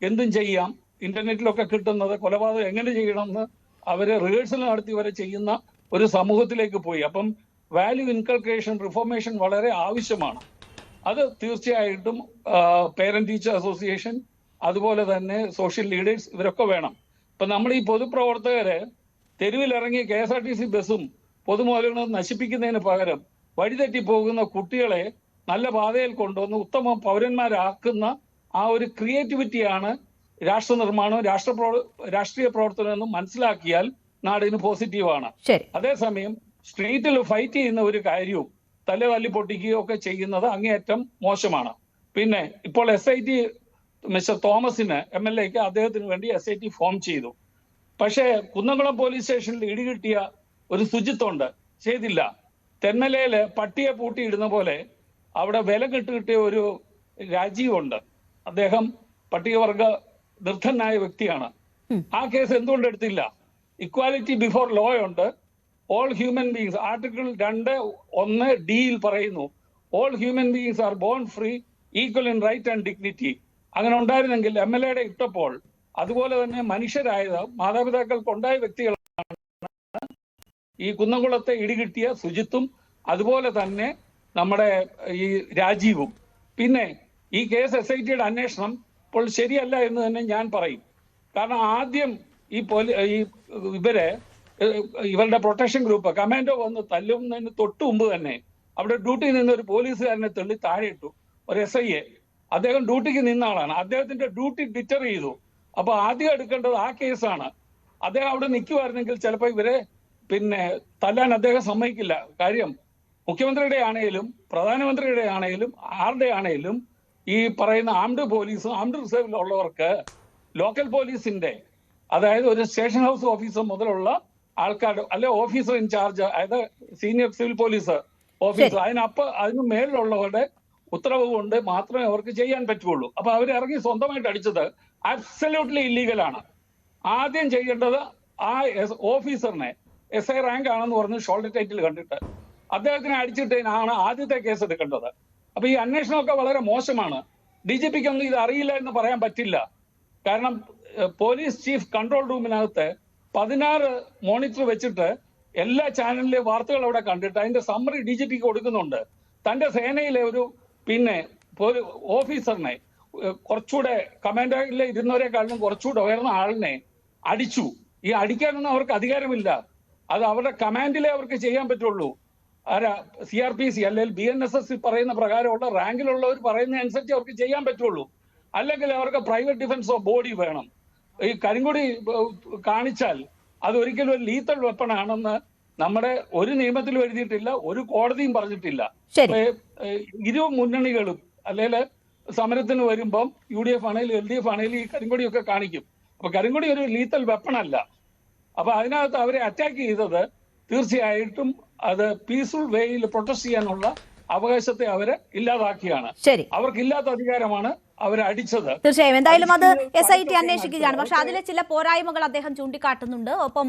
S6: എന്തും ചെയ്യാം, ഇന്റർനെറ്റിലൊക്കെ കിട്ടുന്നത് കൊലപാതകം എങ്ങനെ ചെയ്യണമെന്ന് അവരെ റിഹേഴ്സൽ നടത്തി വരെ ചെയ്യുന്ന ഒരു സമൂഹത്തിലേക്ക് പോയി. അപ്പം വാല്യൂ ഇൻകൾക്കേഷൻ, റിഫോർമേഷൻ വളരെ ആവശ്യമാണ്. അത് തീർച്ചയായിട്ടും പേരന്റ് ടീച്ചർ അസോസിയേഷൻ, അതുപോലെ തന്നെ സോഷ്യൽ ലീഡേഴ്സ്, ഇവരൊക്കെ വേണം. ഇപ്പൊ നമ്മൾ ഈ പൊതുപ്രവർത്തകര് തെരുവിലിറങ്ങി KSRTC ബസ്സും പൊതുമുതലുകളും നശിപ്പിക്കുന്നതിന് പകരം വഴിതെറ്റി പോകുന്ന കുട്ടികളെ നല്ല പാതയിൽ കൊണ്ടുവന്ന് ഉത്തമ പൗരന്മാരാക്കുന്ന ആ ഒരു ക്രിയേറ്റിവിറ്റിയാണ് രാഷ്ട്ര നിർമ്മാണവും രാഷ്ട്രീയ പ്രവർത്തനം എന്നും മനസ്സിലാക്കിയാൽ നാടിന് പോസിറ്റീവാണ്. അതേസമയം സ്ട്രീറ്റിൽ ഫൈറ്റ് ചെയ്യുന്ന ഒരു കാര്യവും തല്ലി പൊട്ടിക്കുകയോ ഒക്കെ ചെയ്യുന്നത് അങ്ങേയറ്റം മോശമാണ്. പിന്നെ ഇപ്പോൾ SIT മിസ്റ്റർ തോമസിന് MLAക്ക് അദ്ദേഹത്തിന് വേണ്ടി SIT ഫോം ചെയ്തു. പക്ഷേ കുന്നംകുളം പോലീസ് സ്റ്റേഷനിൽ ഇടികിട്ടിയ ഒരു ശുചിത്വമുണ്ട്, ചെയ്തില്ല. തെന്മലയില് പട്ടിയെ പൂട്ടിയിടുന്ന പോലെ അവിടെ വില കിട്ടിയ ഒരു രാജീവുണ്ട്. അദ്ദേഹം പട്ടികവർഗ നിർദ്ധനായ വ്യക്തിയാണ്. ആ കേസ് എന്തുകൊണ്ട് എടുത്തില്ല? ഇക്വാലിറ്റി ബിഫോർ ലോ ഉണ്ട്. All human beings article 2(1)(d) പറയുന്നു, all human beings are born free, equal in right and dignity. അങ്ങനെ ഉണ്ടായിരുന്നെങ്കിൽ MLAയുടെ ഇട്ടപ്പോൾ അതുപോലെ തന്നെ മനുഷ്യരായത് മാതാപിതാക്കൾക്കുണ്ടായ വ്യക്തികളാണ് ഈ കുന്നംകുളത്തെ ഇടികിട്ടിയ സുജിത്തും അതുപോലെ തന്നെ നമ്മുടെ ഈ രാജീവും. പിന്നെ ഈ കേസ് SITയുടെ അന്വേഷണം ഇപ്പോൾ ശരിയല്ല എന്ന് തന്നെ ഞാൻ പറയും. കാരണം ആദ്യം ഇവരുടെ പ്രൊട്ടക്ഷൻ ഗ്രൂപ്പ് കമാൻഡോ വന്ന് തല്ലുന്നതിന് തൊട്ട് മുമ്പ് തന്നെ അവിടെ ഡ്യൂട്ടിയിൽ നിന്ന് ഒരു പോലീസുകാരനെ തള്ളി താഴെ ഇട്ടു, ഒരു SIയെ. അദ്ദേഹം ഡ്യൂട്ടിക്ക് നിന്ന ആളാണ്, അദ്ദേഹത്തിന്റെ ഡ്യൂട്ടി ഡിറ്റർ ചെയ്തു. അപ്പൊ ആദ്യം എടുക്കേണ്ടത് ആ കേസാണ്. അദ്ദേഹം അവിടെ നിൽക്കുമായിരുന്നെങ്കിൽ ചിലപ്പോൾ ഇവരെ തല്ലാൻ അദ്ദേഹം സമ്മതിക്കില്ല. കാര്യം മുഖ്യമന്ത്രിയുടെ ആണെങ്കിലും പ്രധാനമന്ത്രിയുടെ ആണെങ്കിലും ആരുടെ ആണെങ്കിലും ഈ പറയുന്ന ആംഡ് പോലീസും ആംഡ് റിസർവിലുള്ളവർക്ക് ലോക്കൽ പോലീസിന്റെ, അതായത് ഒരു സ്റ്റേഷൻ ഹൗസ് ഓഫീസർ മുതലുള്ള ആൾക്കാർ, അല്ലെ ഓഫീസർ ഇൻചാർജ്, അതായത് സീനിയർ സിവിൽ പോലീസ് ഓഫീസർ, അതിന് മേലിലുള്ളവരുടെ ഉത്തരവ് കൊണ്ട് മാത്രമേ അവർക്ക് ചെയ്യാൻ പറ്റുള്ളൂ. അപ്പൊ അവർ ഇറങ്ങി സ്വന്തമായിട്ട് അടിച്ചത് അബ്സല്യൂട്ട്ലി ഇല്ലീഗലാണ്. ആദ്യം ചെയ്യേണ്ടത് ആ ഓഫീസറിനെ, SI റാങ്ക് ആണെന്ന് പറഞ്ഞ് ഷോൾഡർ ടൈറ്റിൽ കണ്ടിട്ട് അദ്ദേഹത്തിനെ അടിച്ചിട്ടതിനാണ് ആദ്യത്തെ കേസ് എടുക്കേണ്ടത്. അപ്പൊ ഈ അന്വേഷണമൊക്കെ വളരെ മോശമാണ്. DGPക്കൊന്നും ഇത് അറിയില്ല എന്ന് പറയാൻ പറ്റില്ല. കാരണം പോലീസ് ചീഫ് കൺട്രോൾ റൂമിനകത്ത് 16 മോണിറ്റർ വെച്ചിട്ട് എല്ലാ ചാനലിലെ വാർത്തകൾ അവിടെ കണ്ടിട്ട് അതിന്റെ സമ്മറി DGPക്ക് കൊടുക്കുന്നുണ്ട്. തന്റെ സേനയിലെ ഒരു ഓഫീസറിനെ, കുറച്ചുകൂടെ കമാൻഡറിൽ ഇരുന്നവരെക്കാളും കുറച്ചുകൂടെ ഉയർന്ന ആളിനെ അടിച്ചു. ഈ അടിക്കാനൊന്നും അവർക്ക് അധികാരമില്ല. അത് അവരുടെ കമാൻഡിലെ അവർക്ക് ചെയ്യാൻ പറ്റുള്ളൂ. CRPC അല്ലെങ്കിൽ BNSS പറയുന്ന പ്രകാരമുള്ള റാങ്കിലുള്ളവർ പറയുന്ന അനുസരിച്ച് അവർക്ക് ചെയ്യാൻ പറ്റുള്ളൂ. അല്ലെങ്കിൽ അവർക്ക് പ്രൈവറ്റ് ഡിഫൻസ് ഓഫ് ബോഡി വേണം. ഈ കരിങ്കൊടി കാണിച്ചാൽ അത് ഒരിക്കലും ഒരു ലീത്തൽ വെപ്പൺ ആണെന്ന് നമ്മുടെ ഒരു നിയമത്തിലും എഴുതിയിട്ടില്ല, ഒരു കോടതിയും പറഞ്ഞിട്ടില്ല. ഇരു മുന്നണികളും അല്ലെങ്കിൽ സമരത്തിന് വരുമ്പം UDF ആണെങ്കിലും LDF ആണെങ്കിലും ഈ കരിങ്കൊടിയൊക്കെ കാണിക്കും. അപ്പൊ കരിങ്കൊടി ഒരു ലീത്തൽ വെപ്പൺ അല്ല. അപ്പൊ അതിനകത്ത് അവരെ അറ്റാക്ക് ചെയ്തത് തീർച്ചയായിട്ടും അത് പീസ്ഫുൾ വേയിൽ പ്രൊട്ടസ്റ്റ് ചെയ്യാനുള്ള അവകാശത്തെ അവരെ ഇല്ലാതാക്കിയാണ്. അവർക്കില്ലാത്ത അധികാരമാണ് അവരെ അടിച്ചത്.
S2: തീർച്ചയായും എന്തായാലും അത് SIT അന്വേഷിക്കുകയാണ്. പക്ഷെ അതിലെ ചില പോരായ്മകൾ അദ്ദേഹം ചൂണ്ടിക്കാട്ടുന്നുണ്ട്. ഒപ്പം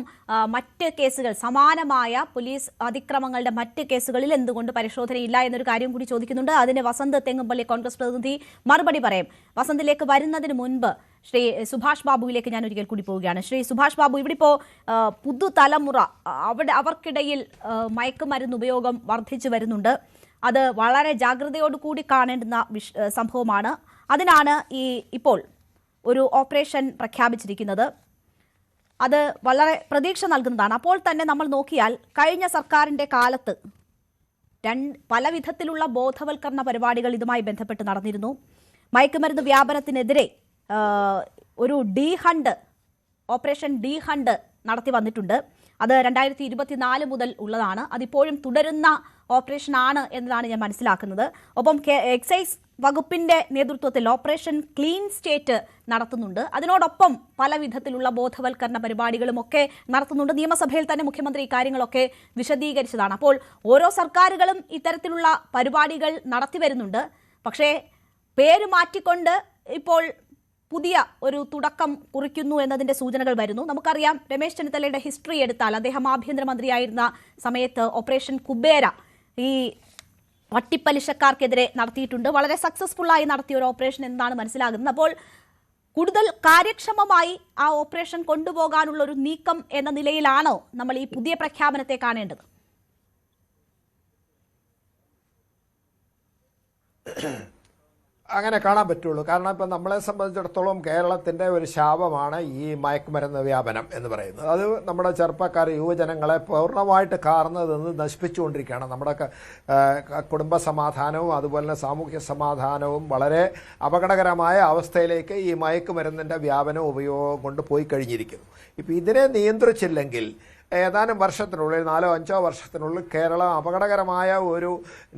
S2: മറ്റ് കേസുകൾ, സമാനമായ പോലീസ് അതിക്രമങ്ങളുടെ മറ്റ് കേസുകളിൽ എന്തുകൊണ്ട് പരിശോധനയില്ല എന്നൊരു കാര്യം കൂടി ചോദിക്കുന്നുണ്ട്. അതിന് വസന്ത് തെങ്ങുംപള്ളി കോൺഗ്രസ് പ്രതിനിധി മറുപടി പറയും. വസന്തിലേക്ക് വരുന്നതിന് മുൻപ് ശ്രീ സുഭാഷ് ബാബുവിലേക്ക് ഞാൻ ഒരിക്കൽ കൂടി പോവുകയാണ്. ശ്രീ സുഭാഷ് ബാബു, ഇവിടെ ഇപ്പോൾ പുതുതലമുറ അവർക്കിടയിൽ മയക്കുമരുന്ന് ഉപയോഗം വർദ്ധിച്ചു വരുന്നുണ്ട്. അത് വളരെ ജാഗ്രതയോടുകൂടി കാണേണ്ടുന്ന സംഭവമാണ്. അതിനാണ് ഇപ്പോൾ ഒരു ഓപ്പറേഷൻ പ്രഖ്യാപിച്ചിരിക്കുന്നത്. അത് വളരെ പ്രതീക്ഷ നൽകുന്നതാണ്. അപ്പോൾ തന്നെ നമ്മൾ നോക്കിയാൽ കഴിഞ്ഞ സർക്കാരിൻ്റെ കാലത്ത് പല വിധത്തിലുള്ള ബോധവൽക്കരണ പരിപാടികൾ ഇതുമായി ബന്ധപ്പെട്ട് നടന്നിരുന്നു. മയക്കുമരുന്ന് വ്യാപനത്തിനെതിരെ ഒരു ഓപ്പറേഷൻ ഡി ഹണ്ട് നടത്തി വന്നിട്ടുണ്ട്. അത് 2024 മുതൽ ഉള്ളതാണ്. അതിപ്പോഴും തുടരുന്ന ഓപ്പറേഷനാണ് എന്നതാണ് ഞാൻ മനസ്സിലാക്കുന്നത്. ഒപ്പം എക്സൈസ് വകുപ്പിന്റെ നേതൃത്വത്തിൽ ഓപ്പറേഷൻ ക്ലീൻ സ്റ്റേറ്റ് നടത്തുന്നുണ്ട്. അതിനോടൊപ്പം പല വിധത്തിലുള്ള ബോധവൽക്കരണ പരിപാടികളും ഒക്കെ നടത്തുന്നുണ്ട്. നിയമസഭയിൽ തന്നെ മുഖ്യമന്ത്രി ഇക്കാര്യങ്ങളൊക്കെ വിശദീകരിച്ചതാണ്. അപ്പോൾ ഓരോ സർക്കാരുകളും ഇത്തരത്തിലുള്ള പരിപാടികൾ നടത്തി വരുന്നുണ്ട്. പക്ഷേ പേര് മാറ്റിക്കൊണ്ട് ഇപ്പോൾ പുതിയ ഒരു തുടക്കം കുറിക്കുന്നു എന്നതിന്റെ സൂചനകൾ വരുന്നു. നമുക്കറിയാം, രമേശ് ചെന്നിത്തലയുടെ ഹിസ്റ്ററി എടുത്താൽ അദ്ദേഹം ആഭ്യന്തരമന്ത്രിയായിരുന്ന സമയത്ത് ഓപ്പറേഷൻ കുബേര ഈ വട്ടിപ്പലിശക്കാർക്കെതിരെ നടത്തിയിട്ടുണ്ട്. വളരെ സക്സസ്ഫുള്ളായി നടത്തിയ ഒരു ഓപ്പറേഷൻ എന്നാണ് മനസ്സിലാകുന്നത്. അപ്പോൾ കൂടുതൽ കാര്യക്ഷമമായി ആ ഓപ്പറേഷൻ കൊണ്ടുപോകാനുള്ള ഒരു നീക്കം എന്ന നിലയിലാണോ നമ്മൾ ഈ പുതിയ പ്രഖ്യാപനത്തെ കാണേണ്ടത്?
S3: അങ്ങനെ കാണാൻ പറ്റുള്ളൂ. കാരണം ഇപ്പം നമ്മളെ സംബന്ധിച്ചിടത്തോളം കേരളത്തിൻ്റെ ഒരു ശാപമാണ് ഈ മയക്കുമരുന്ന് വ്യാപനം എന്ന് പറയുന്നത്. അത് നമ്മുടെ ചെറുപ്പക്കാർ, യുവജനങ്ങളെ പൂർണ്ണമായിട്ട് കാർന്ന് നിന്ന് നശിപ്പിച്ചുകൊണ്ടിരിക്കുകയാണ്. നമ്മുടെ കുടുംബ സമാധാനവും അതുപോലെ തന്നെ സാമൂഹ്യ സമാധാനവും വളരെ അപകടകരമായ അവസ്ഥയിലേക്ക് ഈ മയക്കുമരുന്നിൻ്റെ വ്യാപനം ഉപയോഗം കൊണ്ട് പോയി കഴിഞ്ഞിരിക്കുന്നു. ഇപ്പം ഇതിനെ നിയന്ത്രിച്ചില്ലെങ്കിൽ ഏതാനും വർഷത്തിനുള്ളിൽ 4-5 വർഷത്തിനുള്ളിൽ കേരളം അപകടകരമായ ഒരു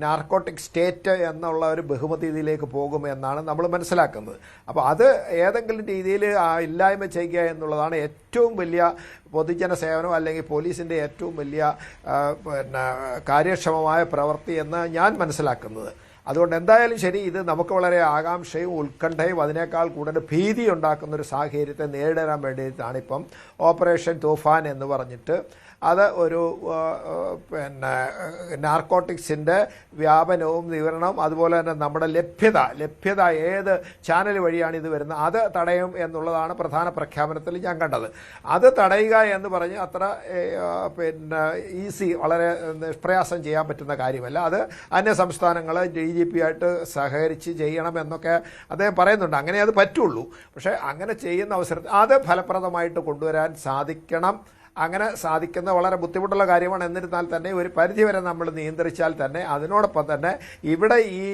S3: നാർക്കോട്ടിക് സ്റ്റേറ്റ് എന്നുള്ള ഒരു ബഹുമതിയിലേക്ക് പോകുമെന്നാണ് നമ്മൾ മനസ്സിലാക്കുന്നത്. അപ്പോൾ അത് ഏതെങ്കിലും രീതിയിൽ ഇല്ലായ്മ ചെയ്യുക എന്നുള്ളതാണ് ഏറ്റവും വലിയ പൊതുജന സേവനം അല്ലെങ്കിൽ പോലീസിൻ്റെ ഏറ്റവും വലിയ കാര്യക്ഷമമായ പ്രവൃത്തി എന്ന് ഞാൻ മനസ്സിലാക്കുന്നത്. അതുകൊണ്ട് എന്തായാലും ശരി, ഇത് നമുക്ക് വളരെ ആകാംക്ഷയും ഉത്കണ്ഠയും അതിനേക്കാൾ കൂടുതൽ ഭീതി ഉണ്ടാക്കുന്നൊരു സാഹചര്യത്തെ നേരിടാൻ വേണ്ടിയിട്ടാണ് ഇപ്പം ഓപ്പറേഷൻ തൂഫാൻ എന്ന് പറഞ്ഞിട്ട് അത് ഒരു നാർക്കോട്ടിക്സിൻ്റെ വ്യാപനവും വിവരണവും അതുപോലെ തന്നെ നമ്മുടെ ലഭ്യത ഏത് ചാനൽ വഴിയാണ് ഇത് വരുന്നത് അത് തടയും എന്നുള്ളതാണ് പ്രധാന പ്രഖ്യാപനത്തിൽ ഞാൻ കണ്ടത്. അത് തടയുക എന്ന് പറഞ്ഞ് അത്ര ഈസി, വളരെ നിഷ്പ്രയാസം ചെയ്യാൻ പറ്റുന്ന കാര്യമല്ല. അത് അന്യ സംസ്ഥാനങ്ങൾ DGP ആയിട്ട് സഹകരിച്ച് ചെയ്യണമെന്നൊക്കെ അദ്ദേഹം പറയുന്നുണ്ട്. അങ്ങനെ അത് പറ്റുള്ളൂ. പക്ഷേ അങ്ങനെ ചെയ്യുന്ന അവസരത്തിൽ അത് ഫലപ്രദമായിട്ട് കൊണ്ടുവരാൻ സാധിക്കണം. അങ്ങനെ സാധിക്കുന്ന വളരെ ബുദ്ധിമുട്ടുള്ള കാര്യമാണ്. എന്നിരുന്നാൽ തന്നെ ഒരു പരിധിവരെ നമ്മൾ നിയന്ത്രിച്ചാൽ തന്നെ അതിനോടൊപ്പം തന്നെ ഇവിടെ ഈ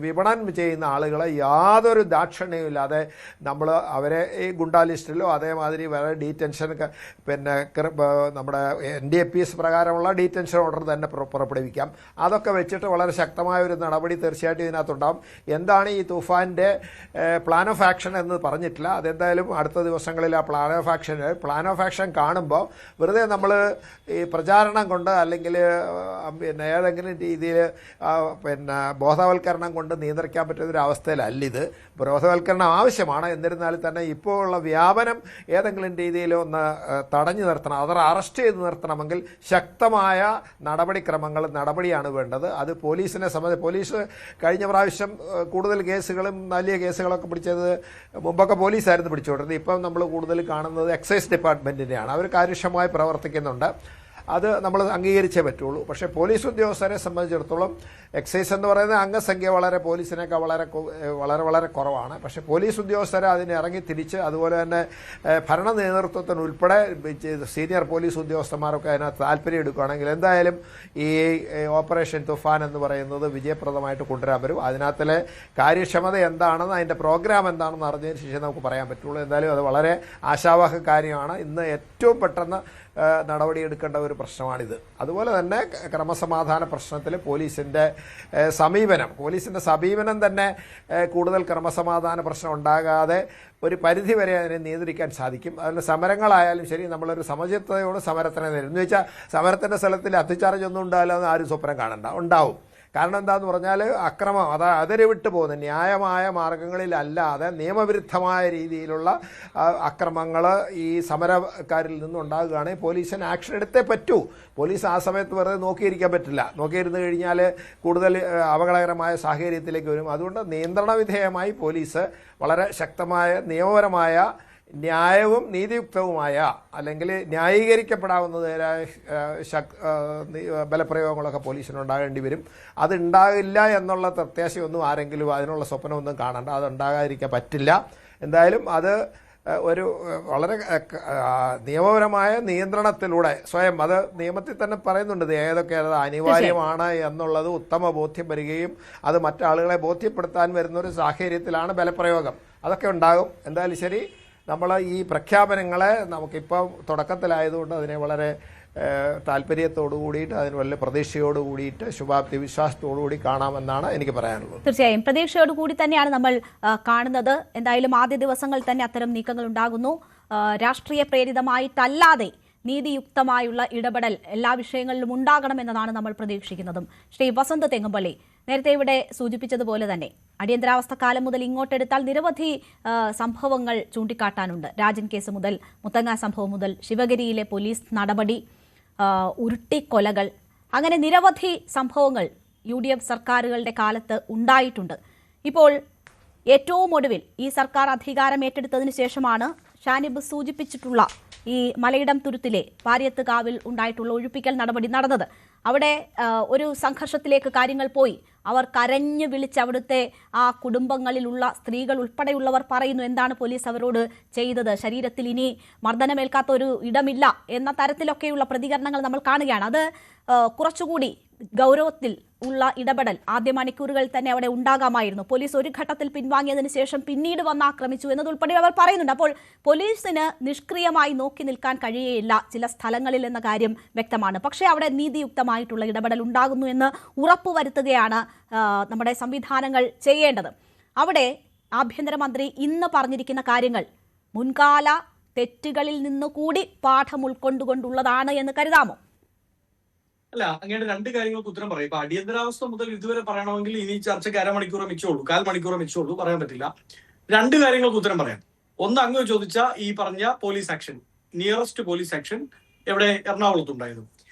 S3: വിപണനം ചെയ്യുന്ന ആളുകളെ യാതൊരു ദാക്ഷിണ്യമില്ലാതെ നമ്മൾ അവരെ ഈ ഗുണ്ടാ ലിസ്റ്റിലോ അതേമാതിരി വേറെ ഡീറ്റൻഷൻ നമ്മുടെ NDPS പ്രകാരമുള്ള ഡീറ്റൻഷൻ ഓർഡർ തന്നെ പുറപ്പെടുവിക്കാം. അതൊക്കെ വെച്ചിട്ട് വളരെ ശക്തമായ ഒരു നടപടി തീർച്ചയായിട്ടും ഇതിനകത്തുണ്ടാകും. എന്താണ് ഈ തൂഫാൻ്റെ പ്ലാൻ ഓഫ് ആക്ഷൻ എന്ന് പറഞ്ഞിട്ടില്ല. അതെന്തായാലും അടുത്ത ദിവസങ്ങളിൽ ആ പ്ലാൻ ഓഫ് ആക്ഷൻ കാണുമ്പോൾ വെറുതെ നമ്മൾ ഈ പ്രചാരണം കൊണ്ട് അല്ലെങ്കിൽ ഏതെങ്കിലും രീതിയിൽ ബോധവൽക്കരണം കൊണ്ട് നിയന്ത്രിക്കാൻ പറ്റുന്ന ഒരു അവസ്ഥയിലല്ല ഇത്. ബോധവൽക്കരണം ആവശ്യമാണ്. എന്നിരുന്നാലും തന്നെ ഇപ്പോൾ ഉള്ള വ്യാപനം ഏതെങ്കിലും രീതിയിൽ ഒന്ന് തടഞ്ഞു നിർത്തണം, അത് അറസ്റ്റ് ചെയ്ത് നിർത്തണമെങ്കിൽ ശക്തമായ നടപടിയാണ് വേണ്ടത്. അത് പോലീസിനെ സംബന്ധിച്ച് പോലീസ് കഴിഞ്ഞ പ്രാവശ്യം കൂടുതൽ കേസുകളും വലിയ കേസുകളൊക്കെ പിടിച്ചത് മുമ്പൊക്കെ പോലീസായിരുന്നു പിടിച്ചുകൊണ്ടിരുന്നത്. ഇപ്പം നമ്മൾ കൂടുതൽ കാണുന്നത് എക്സൈസ് ഡിപ്പാർട്ട്മെൻറ്റിനെയാണ്. അവർ കാര്യക്ഷമമായി പ്രവർത്തിക്കുന്നുണ്ട്. അത് നമ്മൾ അംഗീകരിച്ചേ പറ്റുള്ളൂ. പക്ഷേ പോലീസ് ഉദ്യോഗസ്ഥരെ സംബന്ധിച്ചിടത്തോളം എക്സൈസ് എന്ന് പറയുന്ന അംഗസംഖ്യ വളരെ വളരെ കുറവാണ്. പക്ഷേ പോലീസ് ഉദ്യോഗസ്ഥരെ അതിന് ഇറങ്ങി തിരിച്ച് അതുപോലെ തന്നെ ഭരണ നേതൃത്വത്തിനുൾപ്പെടെ സീനിയർ പോലീസ് ഉദ്യോഗസ്ഥന്മാരൊക്കെ അതിനകത്ത് താല്പര്യം എടുക്കുകയാണെങ്കിൽ എന്തായാലും ഈ ഓപ്പറേഷൻ തുഫാൻ എന്ന് പറയുന്നത് വിജയപ്രദമായിട്ട് കൊണ്ടുവരാൻ വരും. അതിനകത്തിലെ കാര്യക്ഷമത എന്താണെന്ന് അതിൻ്റെ പ്രോഗ്രാം എന്താണെന്ന് അറിഞ്ഞതിന് ശേഷം നമുക്ക് പറയാൻ പറ്റുള്ളൂ. എന്തായാലും അത് വളരെ ആശാവഹ കാര്യമാണ്. ഇന്ന് ഏറ്റവും പെട്ടെന്ന് നടപടിയെടുക്കേണ്ട ഒരു പ്രശ്നമാണിത്. അതുപോലെ തന്നെ ക്രമസമാധാന പ്രശ്നത്തിൽ പോലീസിൻ്റെ സമീപനം തന്നെ കൂടുതൽ ക്രമസമാധാന പ്രശ്നം ഉണ്ടാകാതെ ഒരു പരിധിവരെ അതിനെ നിയന്ത്രിക്കാൻ സാധിക്കും. അതിന് സമരങ്ങളായാലും ശരി, നമ്മളൊരു സമചിത്തതയോട് സമരത്തിനെ നേരിടും എന്ന് വെച്ചാൽ സമരത്തിൻ്റെ സ്ഥലത്തിൽ അത്തിച്ചാർജ് ഒന്നും ഉണ്ടാവില്ല എന്ന് ആരും സ്വപ്നം കാണണ്ട, ഉണ്ടാവും. കാരണം എന്താണെന്ന് പറഞ്ഞാൽ അക്രമം അതിര് വിട്ടു പോകുന്ന ന്യായമായ മാർഗങ്ങളിലല്ലാതെ നിയമവിരുദ്ധമായ രീതിയിലുള്ള അക്രമങ്ങൾ ഈ സമരക്കാരിൽ നിന്നുണ്ടാകുകയാണെങ്കിൽ പോലീസിന് ആക്ഷൻ എടുത്തേ പറ്റൂ. പോലീസ് ആ സമയത്ത് വെറുതെ നോക്കിയിരിക്കാൻ പറ്റില്ല. നോക്കിയിരുന്നു കഴിഞ്ഞാൽ കൂടുതൽ അപകടകരമായ സാഹചര്യത്തിലേക്ക് വരും. അതുകൊണ്ട് നിയന്ത്രണ വിധേയമായി പോലീസ് വളരെ ശക്തമായ നിയമപരമായ ന്യായവും നീതിയുക്തവുമായ അല്ലെങ്കിൽ ന്യായീകരിക്കപ്പെടാവുന്നതായ ബലപ്രയോഗങ്ങളൊക്കെ പോലീസിനുണ്ടാകേണ്ടി വരും. അതുണ്ടാകില്ല എന്നുള്ള പ്രത്യാശയൊന്നും ആരെങ്കിലും അതിനുള്ള സ്വപ്നമൊന്നും കാണണ്ട. അതുണ്ടാകാതിരിക്കാൻ പറ്റില്ല. എന്തായാലും അത് ഒരു വളരെ നിയമപരമായ നിയന്ത്രണത്തിലൂടെ സ്വയം അത് നിയമത്തിൽ തന്നെ പറയുന്നുണ്ട് ഏതൊക്കെ അത് അനിവാര്യമാണ് എന്നുള്ളത് ഉത്തമ ബോധ്യം വരികയും അത് മറ്റാളുകളെ ബോധ്യപ്പെടുത്താൻ വരുന്നൊരു സാഹചര്യത്തിലാണ് ബലപ്രയോഗം. അതൊക്കെ ഉണ്ടാകും. എന്തായാലും ശരി, നമ്മൾ ഈ പ്രഖ്യാപനങ്ങളെ നമുക്കിപ്പോൾ തുടക്കത്തിലായതുകൊണ്ട് അതിനെ വളരെ താല്പര്യത്തോടു കൂടിയിട്ട് അതിന് വലിയ പ്രതീക്ഷയോട് കൂടിയിട്ട് ശുഭാപ്തി വിശ്വാസത്തോടു കൂടി കാണാമെന്നാണ് എനിക്ക് പറയാനുള്ളത്.
S2: തീർച്ചയായും പ്രതീക്ഷയോട് കൂടി തന്നെയാണ് നമ്മൾ കാണുന്നത്. എന്തായാലും ആദ്യ ദിവസങ്ങളിൽ തന്നെ അത്തരം നീക്കങ്ങൾ ഉണ്ടാകുന്നു. രാഷ്ട്രീയ പ്രേരിതമായിട്ടല്ലാതെ നീതിയുക്തമായുള്ള ഇടപെടൽ എല്ലാ വിഷയങ്ങളിലും ഉണ്ടാകണമെന്നതാണ് നമ്മൾ പ്രതീക്ഷിക്കുന്നതും. ശ്രീ വസന്ത് തെങ്ങുംപള്ളി, നേരത്തെ ഇവിടെ സൂചിപ്പിച്ചതുപോലെ തന്നെ അടിയന്തരാവസ്ഥ കാലം മുതൽ ഇങ്ങോട്ടെടുത്താൽ നിരവധി സംഭവങ്ങൾ ചൂണ്ടിക്കാട്ടാനുണ്ട്. രാജൻ കേസ് മുതൽ, മുത്തങ്ങ സംഭവം മുതൽ, ശിവഗിരിയിലെ പോലീസ് നടപടി, ഉരുട്ടിക്കൊലകൾ, അങ്ങനെ നിരവധി സംഭവങ്ങൾ UDF സർക്കാരുകളുടെ കാലത്ത് ഉണ്ടായിട്ടുണ്ട്. ഇപ്പോൾ ഏറ്റവും ഒടുവിൽ ഈ സർക്കാർ അധികാരം ഏറ്റെടുത്തതിന് ശേഷമാണ് ഷാനിബ് സൂചിപ്പിച്ചിട്ടുള്ള ഈ മലയിടം തുരുത്തിലെ പാരിയത്തുകാവിൽ ഉണ്ടായിട്ടുള്ള ഒഴിപ്പിക്കൽ നടപടി നടന്നത്. അവിടെ ഒരു സംഘർഷത്തിലേക്ക് കാര്യങ്ങൾ പോയി. അവർ കരഞ്ഞു വിളിച്ച് അവിടുത്തെ ആ കുടുംബങ്ങളിലുള്ള സ്ത്രീകൾ ഉൾപ്പെടെയുള്ളവർ പറയുന്നു എന്താണ് പോലീസ് അവരോട് ചെയ്തത്, ശരീരത്തിൽ ഇനി മർദ്ദനമേൽക്കാത്ത ഒരു ഇടമില്ല എന്ന തരത്തിലൊക്കെയുള്ള പ്രതികരണങ്ങൾ നമ്മൾ കാണുകയാണ്. അത് കുറച്ചുകൂടി ഗൗരവത്തിൽ ഉള്ള ഇടപെടൽ ആദ്യ മണിക്കൂറുകളിൽ തന്നെ അവിടെ ഉണ്ടാകാമായിരുന്നു. പോലീസ് ഒരു ഘട്ടത്തിൽ പിൻവാങ്ങിയതിനു ശേഷം പിന്നീട് വന്ന് ആക്രമിച്ചു എന്നതുൾപ്പെടെ അവർ പറയുന്നുണ്ട്. അപ്പോൾ പോലീസിന് നിഷ്ക്രിയമായി നോക്കി നിൽക്കാൻ കഴിയുകയില്ല ചില സ്ഥലങ്ങളിൽ എന്ന കാര്യം വ്യക്തമാണ്. പക്ഷേ അവിടെ നീതിയുക്തമായിട്ടുള്ള ഇടപെടൽ ഉണ്ടാകുന്നു എന്ന് ഉറപ്പുവരുത്തുകയാണ് നമ്മുടെ സംവിധാനങ്ങൾ ചെയ്യേണ്ടത്. അവിടെ ആഭ്യന്തരമന്ത്രി ഇന്ന് പറഞ്ഞിരിക്കുന്ന കാര്യങ്ങൾ മുൻകാല തെറ്റുകളിൽ നിന്നുകൂടി പാഠം ഉൾക്കൊണ്ടുകൊണ്ടുള്ളതാണ് എന്ന് കരുതാമോ?
S4: അല്ല, അങ്ങനെ രണ്ട് കാര്യങ്ങൾക്ക് ഉത്തരം പറയും. ഇപ്പൊ അടിയന്തരാവസ്ഥ മുതൽ ഇതുവരെ പറയണമെങ്കിൽ ഇനി ചർച്ചയ്ക്ക് അരമണിക്കൂറേ മിച്ചമുള്ളൂ, 1/4 മണിക്കൂറേ മിച്ചമുള്ളൂ, പറയാൻ പറ്റില്ല. രണ്ട് കാര്യങ്ങൾക്ക് ഉത്തരം പറയാം. ഒന്ന്, അങ്ങ് ചോദിച്ച ഈ പറഞ്ഞ police action, nearest police action എവിടെ എറണാകുളത്തുണ്ടായിരുന്നു.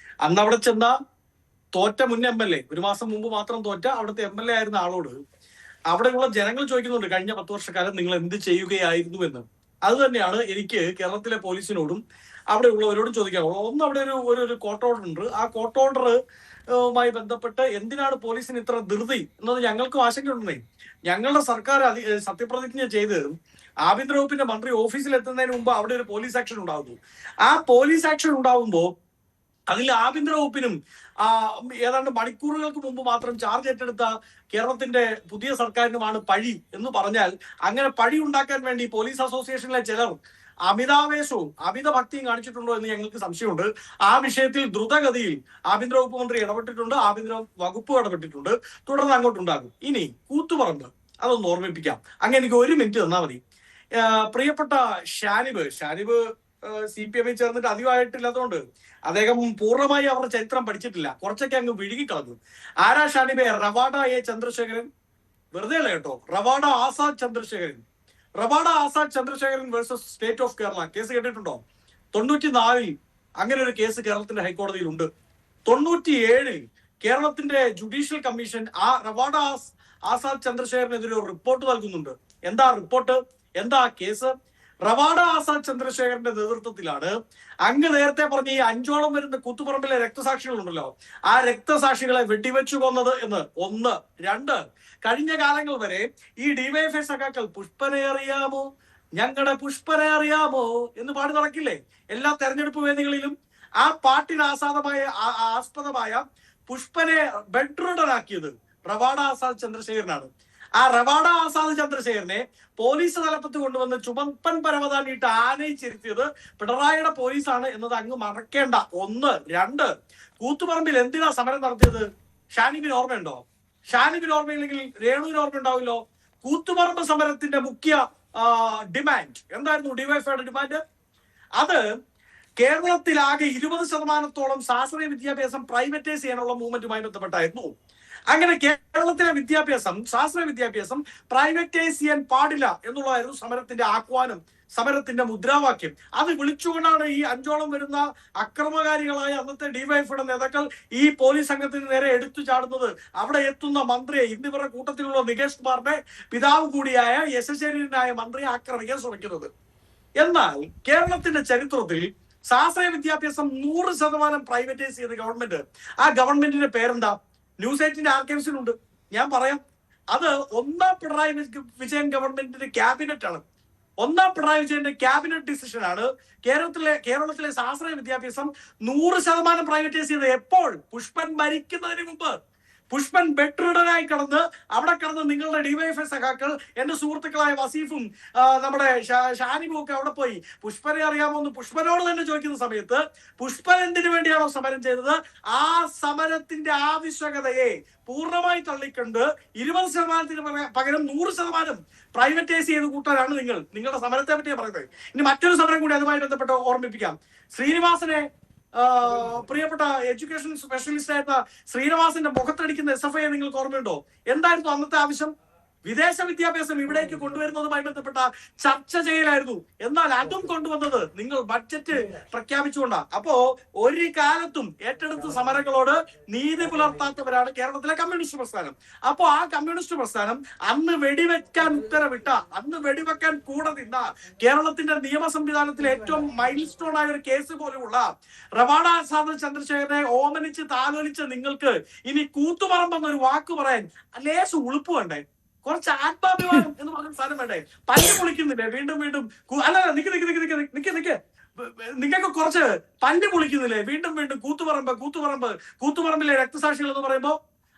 S4: അന്ന് അവിടെ ചെന്ന തോറ്റ മുൻ MLA, ഒരു മാസം മുമ്പ് മാത്രം തോറ്റ അവിടുത്തെ MLA ആയിരുന്ന ആളോട് അവിടെയുള്ള ജനങ്ങൾ ചോദിക്കുന്നുണ്ട് കഴിഞ്ഞ 10 വർഷക്കാലം നിങ്ങൾ എന്ത് ചെയ്യുകയായിരുന്നു എന്ന്. അത് തന്നെയാണ് എനിക്ക് കേരളത്തിലെ പോലീസിനോടും അവിടെ ഉള്ളവരോടും ചോദിക്കാനുള്ളത്. ഒന്ന്, അവിടെ ഒരു കോർട്ട് ഓർഡർ ഉണ്ട്. ആ കോർട്ട് ഓർഡറുമായി ബന്ധപ്പെട്ട് എന്തിനാണ് പോലീസിന് ഇത്ര ധൃതി എന്നത് ഞങ്ങൾക്കും ആശങ്കയുണ്ടെന്നേ. ഞങ്ങളുടെ സർക്കാർ സത്യപ്രതിജ്ഞ ചെയ്ത് ആഭ്യന്തര വകുപ്പിന്റെ മന്ത്രി ഓഫീസിൽ എത്തുന്നതിന് മുമ്പ് അവിടെ ഒരു പോലീസ് ആക്ഷൻ ഉണ്ടാകുന്നു. ആ പോലീസ് ആക്ഷൻ ഉണ്ടാകുമ്പോൾ അതിൽ ആഭ്യന്തര വകുപ്പിനും ഏതാണ്ട് മണിക്കൂറുകൾക്ക് മുമ്പ് മാത്രം ചാർജ് ഏറ്റെടുത്ത കേരളത്തിന്റെ പുതിയ സർക്കാരിനുമാണ് പഴി എന്ന് പറഞ്ഞാൽ, അങ്ങനെ പഴി ഉണ്ടാക്കാൻ വേണ്ടി പോലീസ് അസോസിയേഷനിലെ ചിലർ അമിതാവേശവും അമിത ഭക്തിയും കാണിച്ചിട്ടുണ്ടോ എന്ന് ഞങ്ങൾക്ക് സംശയമുണ്ട്. ആ വിഷയത്തിൽ ദ്രുതഗതിയിൽ ആഭ്യന്തര വകുപ്പ് മന്ത്രി ഇടപെട്ടിട്ടുണ്ട്, ആഭ്യന്തര വകുപ്പ് ഇടപെട്ടിട്ടുണ്ട്, തുടർന്ന് അങ്ങോട്ടുണ്ടാകും. ഇനി കൂത്തുപറമ്പ്, അതൊന്ന് ഓർമ്മിപ്പിക്കാം. അങ്ങനെ എനിക്ക് 1 മിനിറ്റ് തന്നാൽ മതി. പ്രിയപ്പെട്ട ഷാനിബ് CPM ചേർന്നിട്ട് അധികമായിട്ടില്ലാത്തതുകൊണ്ട് അദ്ദേഹം പൂർണ്ണമായി അവരുടെ ചരിത്രം പഠിച്ചിട്ടില്ല, കുറച്ചൊക്കെ അങ്ങ് വിഴുകിക്കളഞ്ഞു. ആരാ ഷാനിബെ? റവാഡ A ചന്ദ്രശേഖരൻ, വെറുതെ അല്ല കേട്ടോ, Ravada Azad Chandrasekharan versus state of Kerala case കേട്ടിട്ടുണ്ടോ? 94 അങ്ങനെ ഒരു കേസ് കേരളത്തിന്റെ ഹൈക്കോടതിയിൽ ഉണ്ട്. 97 കേരളത്തിന്റെ ജുഡീഷ്യൽ കമ്മീഷൻ ആ റവാഡ ആസാദ് ചന്ദ്രശേഖരനെതിരെ ഒരു റിപ്പോർട്ട് നൽകുന്നുണ്ട്. എന്താ റിപ്പോർട്ട്, എന്താ കേസ്? റവാഡ ആസാദ് ചന്ദ്രശേഖരന്റെ നേതൃത്വത്തിലാണ് അങ്ങ് നേരത്തെ പറഞ്ഞ ഈ 5ഓളം വരുന്ന കൂത്തുപറമ്പിലെ രക്തസാക്ഷികളുണ്ടല്ലോ, ആ രക്തസാക്ഷികളെ വെടിവെച്ചു കൊന്നത് എന്ന്. 1. 2, കഴിഞ്ഞ കാലങ്ങൾ വരെ ഈ ഡിവൈഎഫ്ഐ സഖാക്കൾ പുഷ്പനെ അറിയാമോ, ഞങ്ങളുടെ പുഷ്പനെ അറിയാമോ എന്ന് പാടി നടക്കില്ലേ എല്ലാ തെരഞ്ഞെടുപ്പ് വേദികളിലും? ആ പാട്ടിന് ആസ്പദമായ പുഷ്പനെ ബെഡ്റിഡനാക്കിയത് റവാഡ ആസാദ് ചന്ദ്രശേഖരനാണ്. ആ റവാഡ ആസാദ് ചന്ദ്രശേഖരനെ പോലീസ് തലപ്പത്ത് കൊണ്ടുവന്ന് ചുമപ്പൻ പരവതാനിയിട്ട് ആനയിച്ചിരുത്തിയത് പിണറായിയുടെ പോലീസാണ് എന്നത് അങ്ങ് മറക്കേണ്ട. 1. 2, കൂത്തുപറമ്പിൽ എന്തിനാ സമരം നടത്തിയത്? ഷാനിബിന് ഓർമ്മയുണ്ടോ? ഷാനിബിന് ഓർമ്മയില്ലെങ്കിൽ രേണുവിന് ഓർമ്മ ഉണ്ടാവില്ലോ. കൂത്തുപറമ്പ് സമരത്തിന്റെ മുഖ്യ ഡിമാൻഡ് എന്തായിരുന്നു? ഡിവൈഎഫ്ഐയുടെ ഡിമാൻഡ് അത് കേരളത്തിലാകെ 20% ശാസ്ത്രീയ വിദ്യാഭ്യാസം പ്രൈവറ്റൈസ് ചെയ്യാനുള്ള മൂവ്മെന്റുമായി ബന്ധപ്പെട്ടായിരുന്നു. അങ്ങനെ കേരളത്തിലെ ശാസ്ത്രീയ വിദ്യാഭ്യാസം പ്രൈവറ്റൈസ് ചെയ്യാൻ പാടില്ല എന്നുള്ളതായിരുന്നു സമരത്തിന്റെ ആഹ്വാനം, സമരത്തിന്റെ മുദ്രാവാക്യം. അത് വിളിച്ചുകൊണ്ടാണ് ഈ 5ഓളം വരുന്ന അക്രമകാരികളായ അന്നത്തെ ഡിവൈഎഫ്ഐയുടെ നേതാക്കൾ ഈ പോലീസ് സംഘത്തിന് നേരെ എടുത്തു ചാടുന്നത്. അവിടെ എത്തുന്ന മന്ത്രിയെ, ഇന്നിവരുടെ കൂട്ടത്തിലുള്ള നികേഷ് കുമാറിന്റെ പിതാവ് കൂടിയായ യശസ്വരീനായ മന്ത്രിയെ ആക്രമിക്കാൻ ശ്രമിക്കുന്നത്. എന്നാൽ കേരളത്തിന്റെ ചരിത്രത്തിൽ ശാസ്ത്രീയ വിദ്യാഭ്യാസം 100% പ്രൈവറ്റൈസ് ചെയ്ത ഗവൺമെന്റ്, ആ ഗവൺമെന്റിന്റെ പേരെന്താ? ന്യൂസ് 8ന്റെ ആർക്കൈവ്സിലുണ്ട്, ഞാൻ പറയാം. അത് 1ാം പിണറായി വിജയൻ ഗവൺമെന്റിന്റെ ക്യാബിനറ്റ് ആണ്. 1ാം പിണറായി വിജയന്റെ ക്യാബിനറ്റ് ഡിസിഷൻ ആണ് കേരളത്തിലെ ശാസ്ത്രീയ വിദ്യാഭ്യാസം 100% പ്രൈവറ്റൈസ് ചെയ്തത്. എപ്പോൾ? പുഷ്പൻ മരിക്കുന്നതിന് മുമ്പ്. പുഷ്പൻ ബെഡ്റിഡനായി കിടന്ന് അവിടെ കിടന്ന് നിങ്ങളുടെ ഡിവൈഎഫ്ഐ സഖാക്കൾ, എന്റെ സുഹൃത്തുക്കളായ വസീഫും നമ്മുടെ ഷാനിബും ഒക്കെ അവിടെ പോയി പുഷ്പനെ അറിയാമോ എന്ന് പുഷ്പനോട് തന്നെ ചോദിക്കുന്ന സമയത്ത് പുഷ്പൻ എന്തിനു വേണ്ടിയാണോ സമരം ചെയ്തത്, ആ സമരത്തിന്റെ ആവശ്യകതയെ പൂർണ്ണമായി തള്ളിക്കൊണ്ട് 20% പകരം 100% പ്രൈവറ്റൈസ് ചെയ്ത് കൂട്ടാനാണ് നിങ്ങളുടെ സമരത്തെ പറ്റിയാണ് പറയുന്നത്. ഇനി മറ്റൊരു സമരം കൂടി അതുമായി ബന്ധപ്പെട്ട് ഓർമ്മിപ്പിക്കാം. ശ്രീനിവാസനെ, പ്രിയപ്പെട്ട എഡ്യൂക്കേഷൻ സ്പെഷ്യലിസ്റ്റ് ആയിരുന്ന ശ്രീനിവാസന്റെ മുഖത്തടിക്കുന്ന SFI നിങ്ങൾക്ക് ഓർമ്മയുണ്ടോ? എന്തായിരുന്നു അന്നത്തെ ആവശ്യം? വിദേശ വിദ്യാഭ്യാസം ഇവിടേക്ക് കൊണ്ടുവരുന്നതുമായി ബന്ധപ്പെട്ട ചർച്ച ചെയ്യലായിരുന്നു. എന്നാൽ അതും കൊണ്ടുവന്നത് നിങ്ങൾ ബഡ്ജറ്റ് പ്രഖ്യാപിച്ചുകൊണ്ടാണ്. അപ്പോ ഒരു കാലത്തും ഏറ്റെടുത്ത സമരങ്ങളോട് നീതി പുലർത്താത്തവരാണ് കേരളത്തിലെ കമ്മ്യൂണിസ്റ്റ് പ്രസ്ഥാനം. അപ്പോ ആ കമ്മ്യൂണിസ്റ്റ് പ്രസ്ഥാനം അന്ന് വെടിവെക്കാൻ ഉത്തരവിട്ട, അന്ന് വെടിവെക്കാൻ കൂടെ നിന്ന, കേരളത്തിന്റെ നിയമ സംവിധാനത്തിലെ ഏറ്റവും മൈൽ സ്റ്റോൺ ആയ ഒരു കേസ് പോലുമുള്ള റവാഡ ആസാദ് ചന്ദ്രശേഖരനെ ഓമനിച്ച് താലോലിച്ച് നിങ്ങൾക്ക് ഇനി കൂത്തുപറമ്പ് എന്നൊരു വാക്ക് പറയാൻ ലേശം ഉളുപ്പ് വേണ്ടേ? കുറച്ച് ആത്മാഭിമാനം എന്ന് പറഞ്ഞ സാധനം വേണ്ടേ? പല്ല് പൊളിക്കുന്നില്ലേ വീണ്ടും വീണ്ടും? അല്ല, നിക്ക് നിങ്ങൾക്ക് കുറച്ച് പല്ല് പൊളിക്കുന്നില്ലേ വീണ്ടും വീണ്ടും? കൂത്തുപറമ്പിലെ രക്തസാക്ഷികൾ എന്ന് പറയുമ്പോ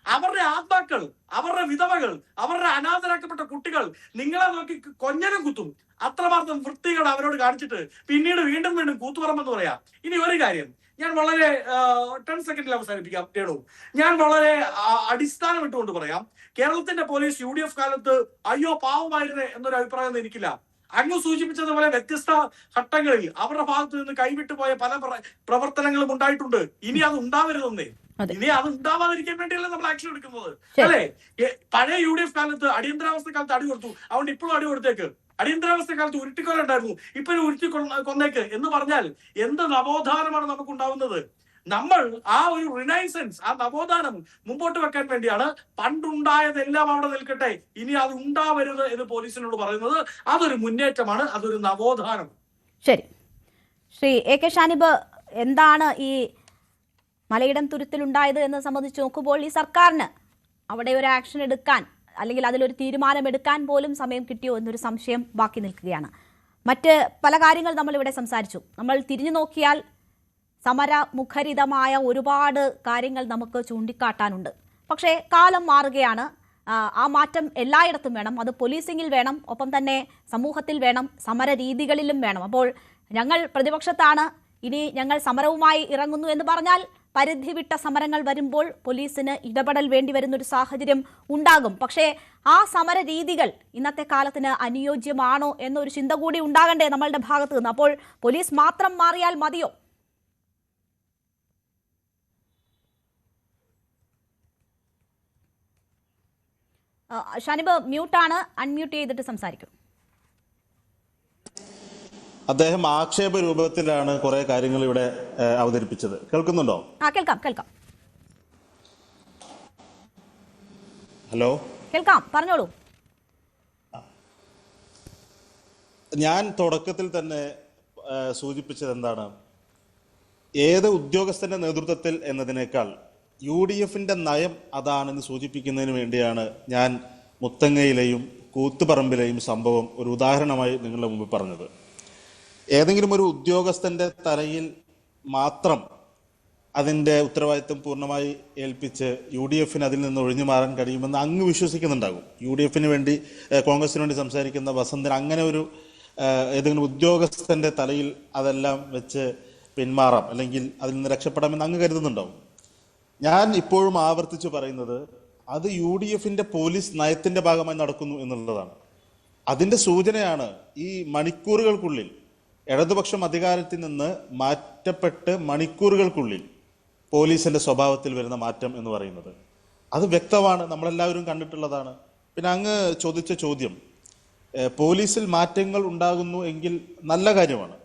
S4: അവരുടെ ആത്മാക്കൾ, അവരുടെ വിധവകൾ, അവരുടെ അനാഥരാക്കപ്പെട്ട കുട്ടികൾ നിങ്ങളെ നോക്കി കൊഞ്ഞനം കുത്തും. അത്രമാത്രം വൃത്തികൾ അവരോട് കാണിച്ചിട്ട് പിന്നീട് വീണ്ടും വീണ്ടും കൂത്തുപറമ്പെന്ന് പറയാം. ഇനി ഒരു കാര്യം ഞാൻ വളരെ 10 സെക്കൻഡിൽ അവസാനിപ്പിക്കാം കേട്ടോ. ഞാൻ വളരെ അടിസ്ഥാനം ഇട്ടുകൊണ്ട് പറയാം, കേരളത്തിന്റെ പോലീസ് UDF കാലത്ത് അയ്യോ പാവമായിരുന്നേ എന്നൊരു അഭിപ്രായം എനിക്കില്ല. അങ്ങ് സൂചിപ്പിച്ചതുപോലെ വ്യത്യസ്ത ഘട്ടങ്ങളിൽ അവരുടെ ഭാഗത്ത് നിന്ന് കൈവിട്ടു പോയ പല പ്രവർത്തനങ്ങളും ഉണ്ടായിട്ടുണ്ട്. ഇനി അത് ഉണ്ടാവരുതെന്നേ, ഇനി അത് ഉണ്ടാവാതിരിക്കാൻ വേണ്ടിയല്ലേ നമ്മൾ ആക്ഷൻ എടുക്കുന്നത്, അല്ലേ? പഴയ UDF കാലത്ത് അടിയന്തരാവസ്ഥ കാലത്ത് അടി കൊടുത്തു, അതുകൊണ്ട് ഇപ്പോഴും അടി കൊടുത്തേക്ക്. അടിയന്തരാവസ്ഥ കാലത്ത് ഉരുട്ടിക്കൊലുണ്ടായിരുന്നു, ഇപ്പൊ ഉരുട്ടി കൊന്നേക്ക് എന്ന് പറഞ്ഞാൽ എന്ത് നവോത്ഥാനമാണ് നമുക്കുണ്ടാവുന്നത്? നമ്മൾ ആ ഒരു റിനൈസൻസ്, ആ നവോത്ഥാനം മുമ്പോട്ട് വെക്കാൻ വേണ്ടിയാണ് പണ്ടുണ്ടായതെല്ലാം അവിടെ നിൽക്കട്ടെ, ഇനി അത് ഉണ്ടാവരുത് എന്ന് പോലീസിനോട് പറയുന്നത്. അതൊരു മുന്നേറ്റമാണ്, അതൊരു നവോത്ഥാനം.
S2: ശരി, ശ്രീ AK ഷാനിബ്, എന്താണ് ഈ മലയിടം തുരുത്തിലുണ്ടായത് എന്ന് സംബന്ധിച്ച് നോക്കുമ്പോൾ ഈ സർക്കാരിന് അവിടെ ഒരു ആക്ഷൻ എടുക്കാൻ, അല്ലെങ്കിൽ അതിലൊരു തീരുമാനമെടുക്കാൻ പോലും സമയം കിട്ടിയോ എന്നൊരു സംശയം ബാക്കി നിൽക്കുകയാണ്. മറ്റ് പല കാര്യങ്ങൾ നമ്മളിവിടെ സംസാരിച്ചു. നമ്മൾ തിരിഞ്ഞു നോക്കിയാൽ സമരമുഖരിതമായ ഒരുപാട് കാര്യങ്ങൾ നമുക്ക് ചൂണ്ടിക്കാട്ടാനുണ്ട്. പക്ഷേ കാലം മാറുകയാണ്. ആ മാറ്റം എല്ലായിടത്തും വേണം. അത് പോലീസിംഗിൽ വേണം, ഒപ്പം തന്നെ സമൂഹത്തിൽ വേണം, സമര രീതികളിലും വേണം. അപ്പോൾ ഞങ്ങൾ പ്രതിപക്ഷത്താണ്, ഇനി ഞങ്ങൾ സമരവുമായി ഇറങ്ങുന്നു എന്ന് പറഞ്ഞാൽ പരിധി വിട്ട സമരങ്ങൾ വരുമ്പോൾ പോലീസിന് ഇടപെടൽ വേണ്ടി വരുന്നൊരു സാഹചര്യം ഉണ്ടാകും. പക്ഷേ ആ സമര രീതികൾ ഇന്നത്തെ കാലത്തിന് അനുയോജ്യമാണോ എന്നൊരു ചിന്ത കൂടി ഉണ്ടാകണ്ടേ നമ്മളുടെ ഭാഗത്ത് നിന്ന്? അപ്പോൾ പോലീസ് മാത്രം മാറിയാൽ മതിയോ? ഷാനിബ് മ്യൂട്ടാണ്, അൺമ്യൂട്ട് ചെയ്തിട്ട് സംസാരിക്കും.
S5: അദ്ദേഹം ആക്ഷേപ രൂപത്തിലാണ് കുറെ കാര്യങ്ങൾ ഇവിടെ അവതരിപ്പിച്ചത്. കേൾക്കുന്നുണ്ടോ?
S2: കേൾക്കാം.
S5: ഹലോ,
S2: കേൾക്കാം, പറഞ്ഞോളൂ.
S5: ഞാൻ തുടക്കത്തിൽ തന്നെ സൂചിപ്പിച്ചത് എന്താണ്, ഏത് ഉദ്യോഗസ്ഥന്റെ നേതൃത്വത്തിൽ എന്നതിനേക്കാൾ UDFന്റെ നയം അതാണെന്ന് സൂചിപ്പിക്കുന്നതിന് വേണ്ടിയാണ് ഞാൻ മുത്തങ്ങയിലെയും കൂത്തുപറമ്പിലെയും സംഭവം ഒരു ഉദാഹരണമായി നിങ്ങളുടെ മുമ്പിൽ പറഞ്ഞത്. ഏതെങ്കിലും ഒരു ഉദ്യോഗസ്ഥന്റെ തലയിൽ മാത്രം അതിൻ്റെ ഉത്തരവാദിത്വം പൂർണ്ണമായി ഏൽപ്പിച്ച് UDFന് അതിൽ നിന്ന് ഒഴിഞ്ഞു മാറാൻ കഴിയുമെന്ന് അങ്ങ് വിശ്വസിക്കുന്നുണ്ടാകും. UDFന് വേണ്ടി, കോൺഗ്രസിന് വേണ്ടി സംസാരിക്കുന്ന വസന്തൻ അങ്ങനെ ഒരു ഏതെങ്കിലും ഉദ്യോഗസ്ഥന്റെ തലയിൽ അതെല്ലാം വെച്ച് പിന്മാറാം, അല്ലെങ്കിൽ അതിൽ നിന്ന് രക്ഷപ്പെടാമെന്ന് അങ്ങ് കരുതുന്നുണ്ടാവും. ഞാൻ ഇപ്പോഴും ആവർത്തിച്ച് പറയുന്നത് അത് UDFന്റെ പോലീസ് നയത്തിന്റെ ഭാഗമായി നടക്കുന്നു എന്നുള്ളതാണ്. അതിൻ്റെ സൂചനയാണ് ഈ മണിക്കൂറുകൾക്കുള്ളിൽ, ഇടതുപക്ഷം അധികാരത്തിൽ നിന്ന് മാറ്റപ്പെട്ട് മണിക്കൂറുകൾക്കുള്ളിൽ പോലീസിന്റെ സ്വഭാവത്തിൽ വരുന്ന മാറ്റം എന്ന് പറയുന്നത്. അത് വ്യക്തമാണ്, നമ്മളെല്ലാവരും കണ്ടിട്ടുള്ളതാണ്. പിന്നെ അങ്ങ് ചോദിച്ച ചോദ്യം, പോലീസിൽ മാറ്റങ്ങൾ ഉണ്ടാകുന്നു എങ്കിൽ നല്ല കാര്യമാണ്.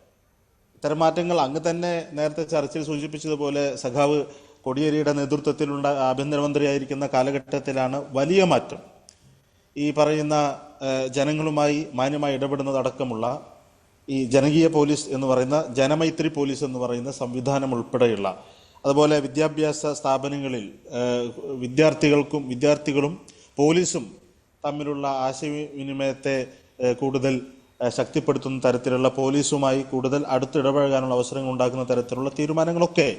S5: ഇത്തരം മാറ്റങ്ങൾ അങ്ങ് തന്നെ നേരത്തെ ചർച്ചയിൽ സൂചിപ്പിച്ചതുപോലെ സഖാവ് കോടിയേരിയുടെ നേതൃത്വത്തിലുള്ള ആഭ്യന്തരമന്ത്രിയായിരിക്കുന്ന കാലഘട്ടത്തിലാണ് വലിയ മാറ്റം. ഈ പറയുന്ന ജനങ്ങളുമായി മാന്യമായി ഇടപെടുന്നതടക്കമുള്ള ഈ ജനകീയ പോലീസ് എന്ന് പറയുന്ന, ജനമൈത്രി പോലീസ് എന്ന് പറയുന്ന സംവിധാനം ഉൾപ്പെടെയുള്ള, അതുപോലെ വിദ്യാഭ്യാസ സ്ഥാപനങ്ങളിൽ വിദ്യാർത്ഥികളും പോലീസും തമ്മിലുള്ള ആശയവിനിമയത്തെ കൂടുതൽ ശക്തിപ്പെടുത്തുന്ന തരത്തിലുള്ള, പോലീസുമായി കൂടുതൽ അടുത്തിടപഴകാനുള്ള അവസരങ്ങൾ ഉണ്ടാക്കുന്ന തരത്തിലുള്ള തീരുമാനങ്ങളൊക്കെ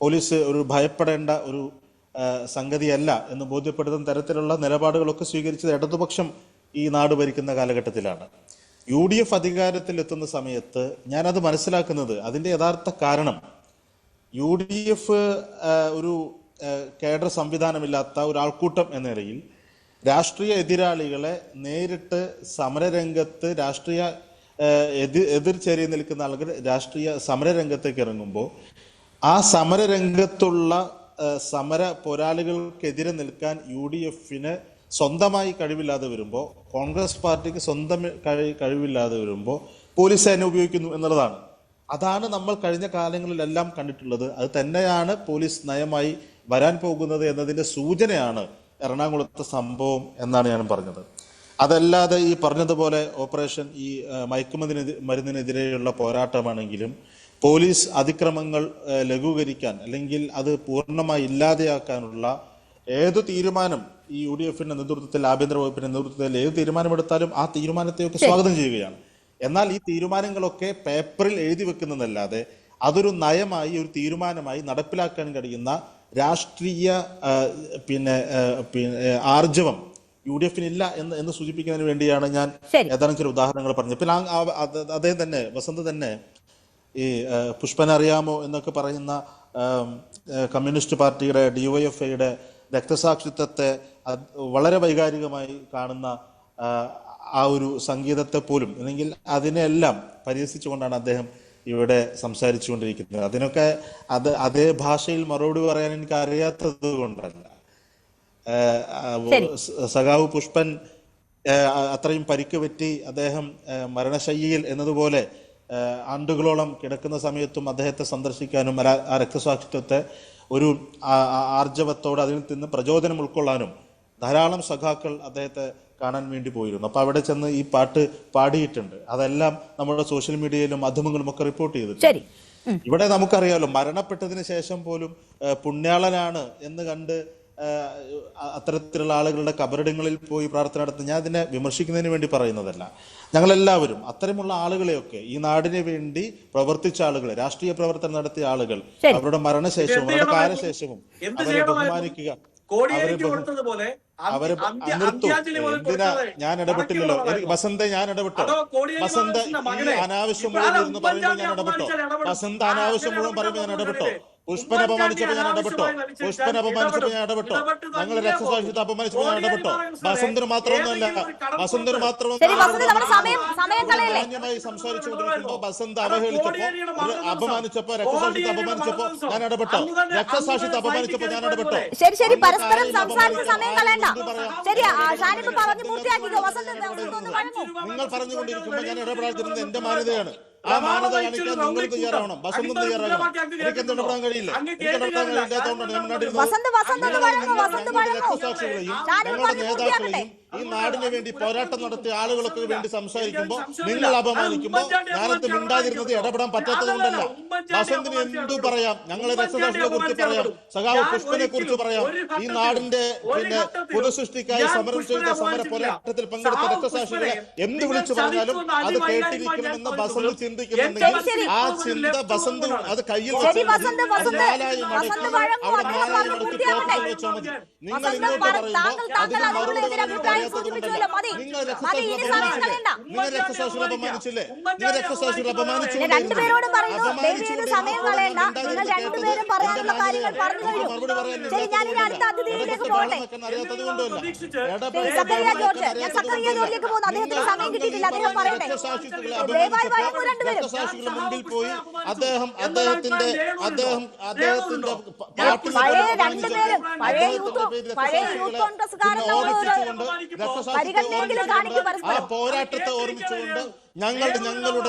S5: പോലീസ് ഒരു ഭയപ്പെടേണ്ട ഒരു സംഗതിയല്ല എന്ന് ബോധ്യപ്പെടുത്തുന്ന തരത്തിലുള്ള നിലപാടുകളൊക്കെ സ്വീകരിച്ചത് ഇടതുപക്ഷം ഈ നാട് ഭരിക്കുന്ന കാലഘട്ടത്തിലാണ്. UDF അധികാരത്തിൽ എത്തുന്ന സമയത്ത് ഞാനത് മനസ്സിലാക്കുന്നത് അതിൻ്റെ യഥാർത്ഥ കാരണം UDF ഒരു കേഡർ സംവിധാനമില്ലാത്ത ഒരു ആൾക്കൂട്ടം എന്ന നിലയിൽ രാഷ്ട്രീയ എതിരാളികളെ നേരിട്ട് സമരരംഗത്ത് എതിർചേരി നിൽക്കുന്ന ആളുകൾ രാഷ്ട്രീയ സമരരംഗത്തേക്ക് ഇറങ്ങുമ്പോൾ ആ സമരരംഗത്തുള്ള സമര പോരാളികൾക്കെതിരെ നിൽക്കാൻ UDFന് സ്വന്തമായി കഴിവില്ലാതെ വരുമ്പോൾ, കോൺഗ്രസ് പാർട്ടിക്ക് സ്വന്തം കഴിവില്ലാതെ വരുമ്പോൾ പോലീസ് സേന ഉപയോഗിക്കുന്നു എന്നുള്ളതാണ്. അതാണ് നമ്മൾ കഴിഞ്ഞ കാലങ്ങളിലെല്ലാം കണ്ടിട്ടുള്ളത്. അത് തന്നെയാണ് പോലീസ് നയമായി വരാൻ പോകുന്നത് എന്നതിൻ്റെ സൂചനയാണ് എറണാകുളത്തെ സംഭവം എന്നാണ് ഞാൻ പറഞ്ഞത്. അതല്ലാതെ ഈ പറഞ്ഞതുപോലെ ഓപ്പറേഷൻ ഈ മയക്കുമരുന്നിനെതിരെയുള്ള പോരാട്ടമാണെങ്കിലും പോലീസ് അതിക്രമങ്ങൾ ലഘൂകരിക്കാൻ അല്ലെങ്കിൽ അത് പൂർണ്ണമായി ഇല്ലാതെയാക്കാനുള്ള ഏതു തീരുമാനം ഈ UDFന്റെ നേതൃത്വത്തിൽ, ആഭ്യന്തര വകുപ്പിന്റെ നേതൃത്വത്തിൽ ഏത് തീരുമാനമെടുത്താലും ആ തീരുമാനത്തെയൊക്കെ സ്വാഗതം ചെയ്യുകയാണ്. എന്നാൽ ഈ തീരുമാനങ്ങളൊക്കെ പേപ്പറിൽ എഴുതി വെക്കുന്നതല്ലാതെ അതൊരു നയമായി, ഒരു തീരുമാനമായി നടപ്പിലാക്കാൻ കഴിയുന്ന രാഷ്ട്രീയ ആർജവം UDFനില്ല എന്ന് സൂചിപ്പിക്കുന്നതിന് വേണ്ടിയാണ് ഞാൻ ഏതാനും ചില ഉദാഹരണങ്ങൾ പറഞ്ഞത്. പിന്നെ അദ്ദേഹം തന്നെ, വസന്ത് തന്നെ, ഈ പുഷ്പനെ അറിയാമോ എന്നൊക്കെ പറയുന്ന കമ്മ്യൂണിസ്റ്റ് പാർട്ടിയുടെ DYFIയുടെ രക്തസാക്ഷിത്വത്തെ വളരെ വൈകാരികമായി കാണുന്ന ആ ഒരു സംഗീതത്തെ പോലും, അല്ലെങ്കിൽ അതിനെല്ലാം പരിഹസിച്ചുകൊണ്ടാണ് അദ്ദേഹം ഇവിടെ സംസാരിച്ചുകൊണ്ടിരിക്കുന്നത്. അതിനൊക്കെ അതേ ഭാഷയിൽ മറുപടി പറയാൻ എനിക്ക് അറിയാത്തത് കൊണ്ടല്ല. സഖാവ് പുഷ്പൻ അത്രയും പരിക്ക് പറ്റി അദ്ദേഹം മരണശയ്യയിൽ എന്നതുപോലെ ആണ്ടുകളോളം കിടക്കുന്ന സമയത്തും അദ്ദേഹത്തെ സന്ദർശിക്കാനും ആ രക്തസാക്ഷിത്വത്തെ ഒരു ആർജവത്തോടെ അതിൽ നിന്ന് പ്രചോദനം ഉൾക്കൊള്ളാനും ധാരാളം സഖാക്കൾ അദ്ദേഹത്തെ കാണാൻ വേണ്ടി പോയിരുന്നു. അപ്പോൾ അവിടെ ചെന്ന് ഈ പാട്ട് പാടിയിട്ടുണ്ട്. അതെല്ലാം നമ്മുടെ സോഷ്യൽ മീഡിയയിലും മാധ്യമങ്ങളും ഒക്കെ റിപ്പോർട്ട് ചെയ്തിട്ടുണ്ട്. ഇവിടെ നമുക്കറിയാമല്ലോ, മരണപ്പെട്ടതിന് ശേഷം പോലും പുണ്യാളനാണ് എന്ന് കണ്ട് അത്തരത്തിലുള്ള ആളുകളുടെ കബറിടങ്ങളിൽ പോയി പ്രാർത്ഥന നടത്തുന്ന, ഞാൻ അതിനെ വിമർശിക്കുന്നതിന് വേണ്ടി പറയുന്നതല്ല. ഞങ്ങളെല്ലാവരും അത്തരമുള്ള ആളുകളെയൊക്കെ, ഈ നാടിന് വേണ്ടി പ്രവർത്തിച്ച ആളുകളെ, രാഷ്ട്രീയ പ്രവർത്തനം നടത്തിയ ആളുകൾ, അവരുടെ മരണശേഷവും അവരുടെ കാലശേഷവും അവരെ ബഹുമാനിക്കുക, അവരെ എന്തിനാ ഞാൻ ഇടപെട്ടില്ലല്ലോ. വസന്ത ഞാൻ ഇടപെട്ടോ? വസന്ത ഈ അനാവശ്യം മുഴുവൻ ഇരുന്ന് പറയുമ്പോൾ ഞാൻ ഇടപെട്ടോ? വസന്ത അനാവശ്യം മുഴുവൻ പറയുമ്പോൾ ഞാൻ ഇടപെട്ടോ? പുഷ്പനെ അപമാനിച്ചപ്പോൾ ഞാൻ ഇടപെട്ടോ? പുഷ്പനെ അപമാനിച്ചപ്പോൾ ഞാൻ ഇടപെട്ടോ? ഞങ്ങൾ രക്തസാക്ഷിത്വം അപമാനിച്ചപ്പോൾ ഞാൻ ഇടപെട്ടോ? വസന്തിന് മാത്രമൊന്നുമല്ല, വസന്തിന് മാത്രമൊന്നുമായി സംസാരിച്ചുകൊണ്ടിരിക്കുമ്പോ വസന്ത അവഹേളിച്ചപ്പോ, അപമാനിച്ചപ്പോ, രക്തസാക്ഷിത്വം അപമാനിച്ചപ്പോ ഞാൻ ഇടപെട്ടോ? രക്തസാക്ഷിത്വം അപമാനിച്ചപ്പോ ഞാൻ ഇടപെട്ടോ?
S2: ശരി, പരസ്പരം സംസാരിച്ച സമയം കളയണ്ട.
S5: നിങ്ങൾ പറഞ്ഞുകൊണ്ടിരിക്കുമ്പോൾ ഞാൻ ഇടപെടാതിരുന്നത് എന്റെ മാന്യതയാണ്. ആ മാനത കാണിക്കാൻ നിങ്ങൾ തയ്യാറാവണം, വസന്തും തയ്യാറാകണം. എനിക്ക് ഇടപെടാൻ കഴിയില്ല. എനിക്ക് ഇടപെടാൻ കഴിയില്ലാത്തതുകൊണ്ടാണ് ഞാൻ രക്തസാക്ഷികളെയും ഞങ്ങളുടെ നേതാക്കളെയും ഈ നാടിന് വേണ്ടി പോരാട്ടം നടത്തിയ ആളുകളൊക്കെ വേണ്ടി സംസാരിക്കുമ്പോൾ നിങ്ങൾ അപമാനിക്കുമ്പോൾ ഞാനത് മിണ്ടാതിരുന്നത് ഇടപെടാൻ പറ്റാത്തത് കൊണ്ടല്ല. വസന്തിന് എന്തു പറയാം, ഞങ്ങളെ രക്തസാക്ഷികളെ കുറിച്ച് പറയാം, സഖാവ് പുഷ്പനെ കുറിച്ച് പറയാം, ഈ നാടിന്റെ പുനഃസൃഷ്ടിക്കായി സമരം ചെയ്ത സമര പോരാട്ടത്തിൽ പങ്കെടുത്ത രക്തസാക്ഷികളെ എന്ത് വിളിച്ചു പറഞ്ഞാലും അത് കേട്ടിരിക്കണമെന്ന് വസന്ത് ചിന്തിക്കുന്നുണ്ടെങ്കിൽ ആ ചിന്ത വസന്ത് അത് കയ്യിൽ വെച്ചാൽ നാലായി മടക്കി അവിടെ നാലായി മടക്കി പോക്കറ്റിൽ വെച്ചാൽ മതി. നിങ്ങൾ ഇങ്ങോട്ട് പറയുമ്പോൾ അതിന് മറുപടി പറയാൻ നിങ്ങൾ രക്തസാക്ഷികളെ അപമാനിച്ചില്ലേ? നിങ്ങൾ രക്തസാക്ഷികളെ അപമാനിച്ചു. അറിയാത്തത് കൊണ്ടല്ല. രക്തസാക്ഷികളുടെ മുമ്പിൽ പോയി അദ്ദേഹത്തിന്റെ ആ പോരാട്ടത്തെ ഓർമ്മിച്ചുകൊണ്ട് ഞങ്ങളുടെ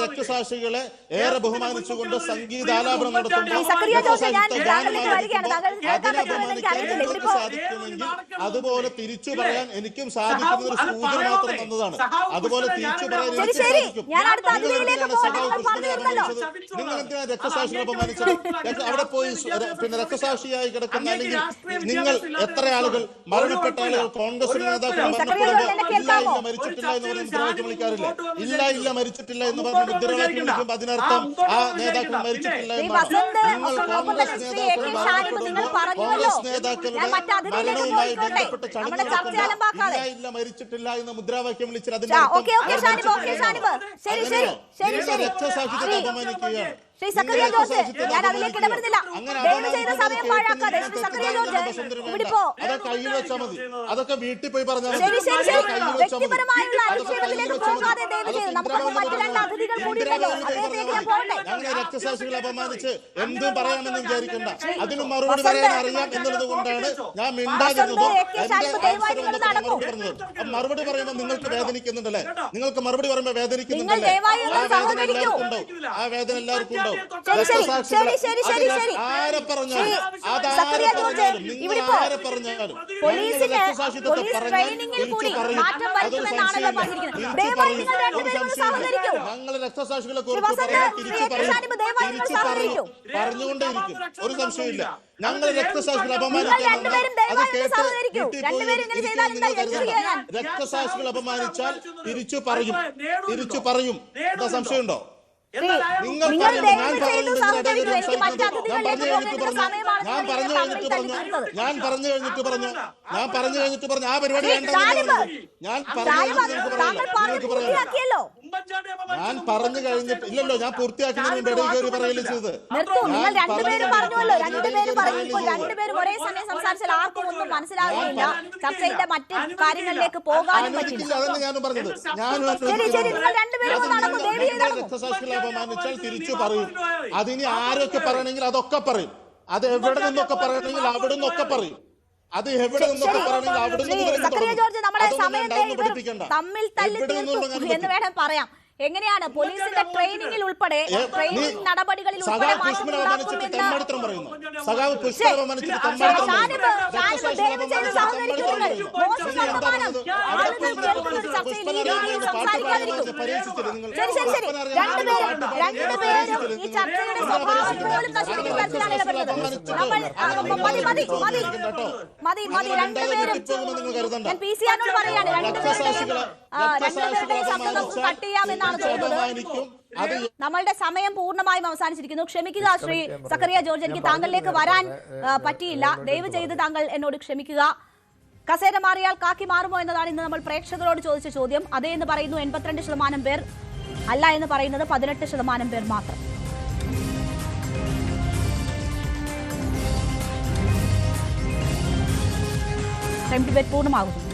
S5: രക്തസാക്ഷികളെ ഏറെ ബഹുമാനിച്ചുകൊണ്ട് സംഗീതാലാപനം നടത്തുമ്പോൾ സാധിക്കുമെങ്കിൽ അതുപോലെ തിരിച്ചു പറയാൻ എനിക്കും സാധിക്കുന്ന ഒരു സൂചന മാത്രം തന്നതാണ്. അതുപോലെ തിരിച്ചു പറയാൻ എനിക്കും സാധിക്കും. നിങ്ങൾ എന്തിനാണ് രക്തസാക്ഷികളെ അപമാനിച്ചത്? അവിടെ പോയി പിന്നെ രക്തസാക്ഷിയായി കിടക്കുന്ന, അല്ലെങ്കിൽ നിങ്ങൾ എത്ര ആളുകൾ മരണപ്പെട്ട ആളുകൾ കോൺഗ്രസിന്റെ നേതാക്കൾ മരണപ്പെടുമ്പോൾ ഇല്ല മരിച്ചിട്ടില്ല എന്ന് പറയുന്ന വിളിക്കാറില്ല. ഇല്ല മരിച്ചിട്ടില്ല എന്ന് പറഞ്ഞ് മുദ്രാവാക്യം വിളിക്കുമ്പോൾ അതിനർത്ഥം ആ നേതാക്കൾ മരിച്ചിട്ടില്ല എന്നാണ്. നിങ്ങൾ കോൺഗ്രസ് നേതാക്കളുടെ മരണവുമായി ബന്ധപ്പെട്ട ചടങ്ങുകൾ ഇല്ല മരിച്ചിട്ടില്ല എന്ന് മുദ്രാവാക്യം വിളിച്ചാൽ രക്തസാക്ഷിത്വത്തെ അപമാനിക്കുകയാണ്.
S2: ശ്രീ സക്കറിയ ജോർജ്, ഞാൻ അതിലേക്ക് ഇടപെടുന്നില്ല. ദയവ് ചെയ്ത് സമയം പാഴാക്കാതെ. ശ്രീ സക്കറിയ ജോർജ്, ഇവിടിപ്പോ
S5: അതൊക്കെ വീട്ടിൽ പോയി പറഞ്ഞാൽ
S2: വ്യക്തിപരമായുള്ള അനുച്ഛേദത്തിലേക്ക് പോകാതെ ദയവ് ചെയ്ത് നമുക്കൊന്നും മറ്റു രണ്ട് അതിഥികൾ കൂടിയുണ്ടല്ലോ. അദ്ദേഹത്തേക്ക് ഞാൻ പോകട്ടെ.
S5: ഞങ്ങളെ രക്തസാക്ഷികളെ അപമാനിച്ച് എന്തും പറയാമെന്ന് വിചാരിക്കണ്ട. അതിനും മറുപടി പറയാൻ അറിയാം എന്നുള്ളത് കൊണ്ടാണ് ഞാൻ മിണ്ടാതിരുന്നതും മറുപടി പറയുമ്പോൾ നിങ്ങൾക്ക് വേദനിക്കുന്നുണ്ടല്ലേ? നിങ്ങൾക്ക് മറുപടി പറയുമ്പോൾ വേദനിക്കുന്നുണ്ടല്ലേ? ആ വേദന എല്ലാവർക്കും ഉണ്ടാവും. ആ വേദന എല്ലാവർക്കും ഉണ്ടാവും. ആരെ പറഞ്ഞാലും ആരെ പറഞ്ഞാലും ഞങ്ങൾ രക്തസാക്ഷികളെ കുറിച്ച് പറഞ്ഞുകൊണ്ടേയിരിക്കും. ഒരു സംശയമില്ല. ഞങ്ങൾ രക്തസാക്ഷികളെ അപമാനിക്കാൻ രക്തസാക്ഷികൾ അപമാനിച്ചാൽ തിരിച്ചു പറയും. എന്താ സംശയമുണ്ടോ? നിങ്ങൾ ഞാൻ പറഞ്ഞു കഴിഞ്ഞിട്ട് പറഞ്ഞു ആ പരിപാടി വേണ്ട. ഞാൻ പറഞ്ഞു കഴിഞ്ഞിട്ട് ഇല്ലല്ലോ, ഞാൻ പൂർത്തിയാക്കുന്നതിന് ഇടയിൽ കയറി പറയല് ചെയ്തത്. അതന്നെ ഞാനും പറഞ്ഞത്. രക്തസാക്ഷികളെ അപമാനിച്ചാൽ തിരിച്ചു പറയും. അതിന് ആരൊക്കെ പറയണമെങ്കിൽ അതൊക്കെ പറയും. അത് എവിടെ നിന്നൊക്കെ പറയണമെങ്കിൽ അവിടെ നിന്നൊക്കെ പറയും. അത് എവിടെ നിന്നൊക്കെ പറയണമെങ്കിൽ അവിടെ നിന്ന് പഠിപ്പിക്കണ്ട.
S2: എന്ന് വേണം പറയാം. എങ്ങനെയാണ് പോലീസിന്റെ ട്രെയിനിങ്ങിൽ ഉൾപ്പെടെ ട്രെയിനിങ് നടപടികളിൽ നമ്മളുടെ സമയം പൂർണ്ണമായും അവസാനിച്ചിരിക്കുന്നു. ക്ഷമിക്കുക ശ്രീ സക്കറിയ ജോർജ്, എനിക്ക് താങ്കളിലേക്ക് വരാൻ പറ്റിയില്ല. ദയവ് ചെയ്ത് താങ്കൾ എന്നോട് ക്ഷമിക്കുക. കസേര മാറിയാൽ കാക്കി മാറുമോ എന്നതാണ് ഇന്ന് നമ്മൾ പ്രേക്ഷകരോട് ചോദിച്ച ചോദ്യം. അതേ എന്ന് പറയുന്നു 82% പേർ, അല്ല എന്ന് പറയുന്നത് 18% പേർ മാത്രം. ടൈം ഡിബേറ്റ് പൂർണ്ണമാകുന്നു.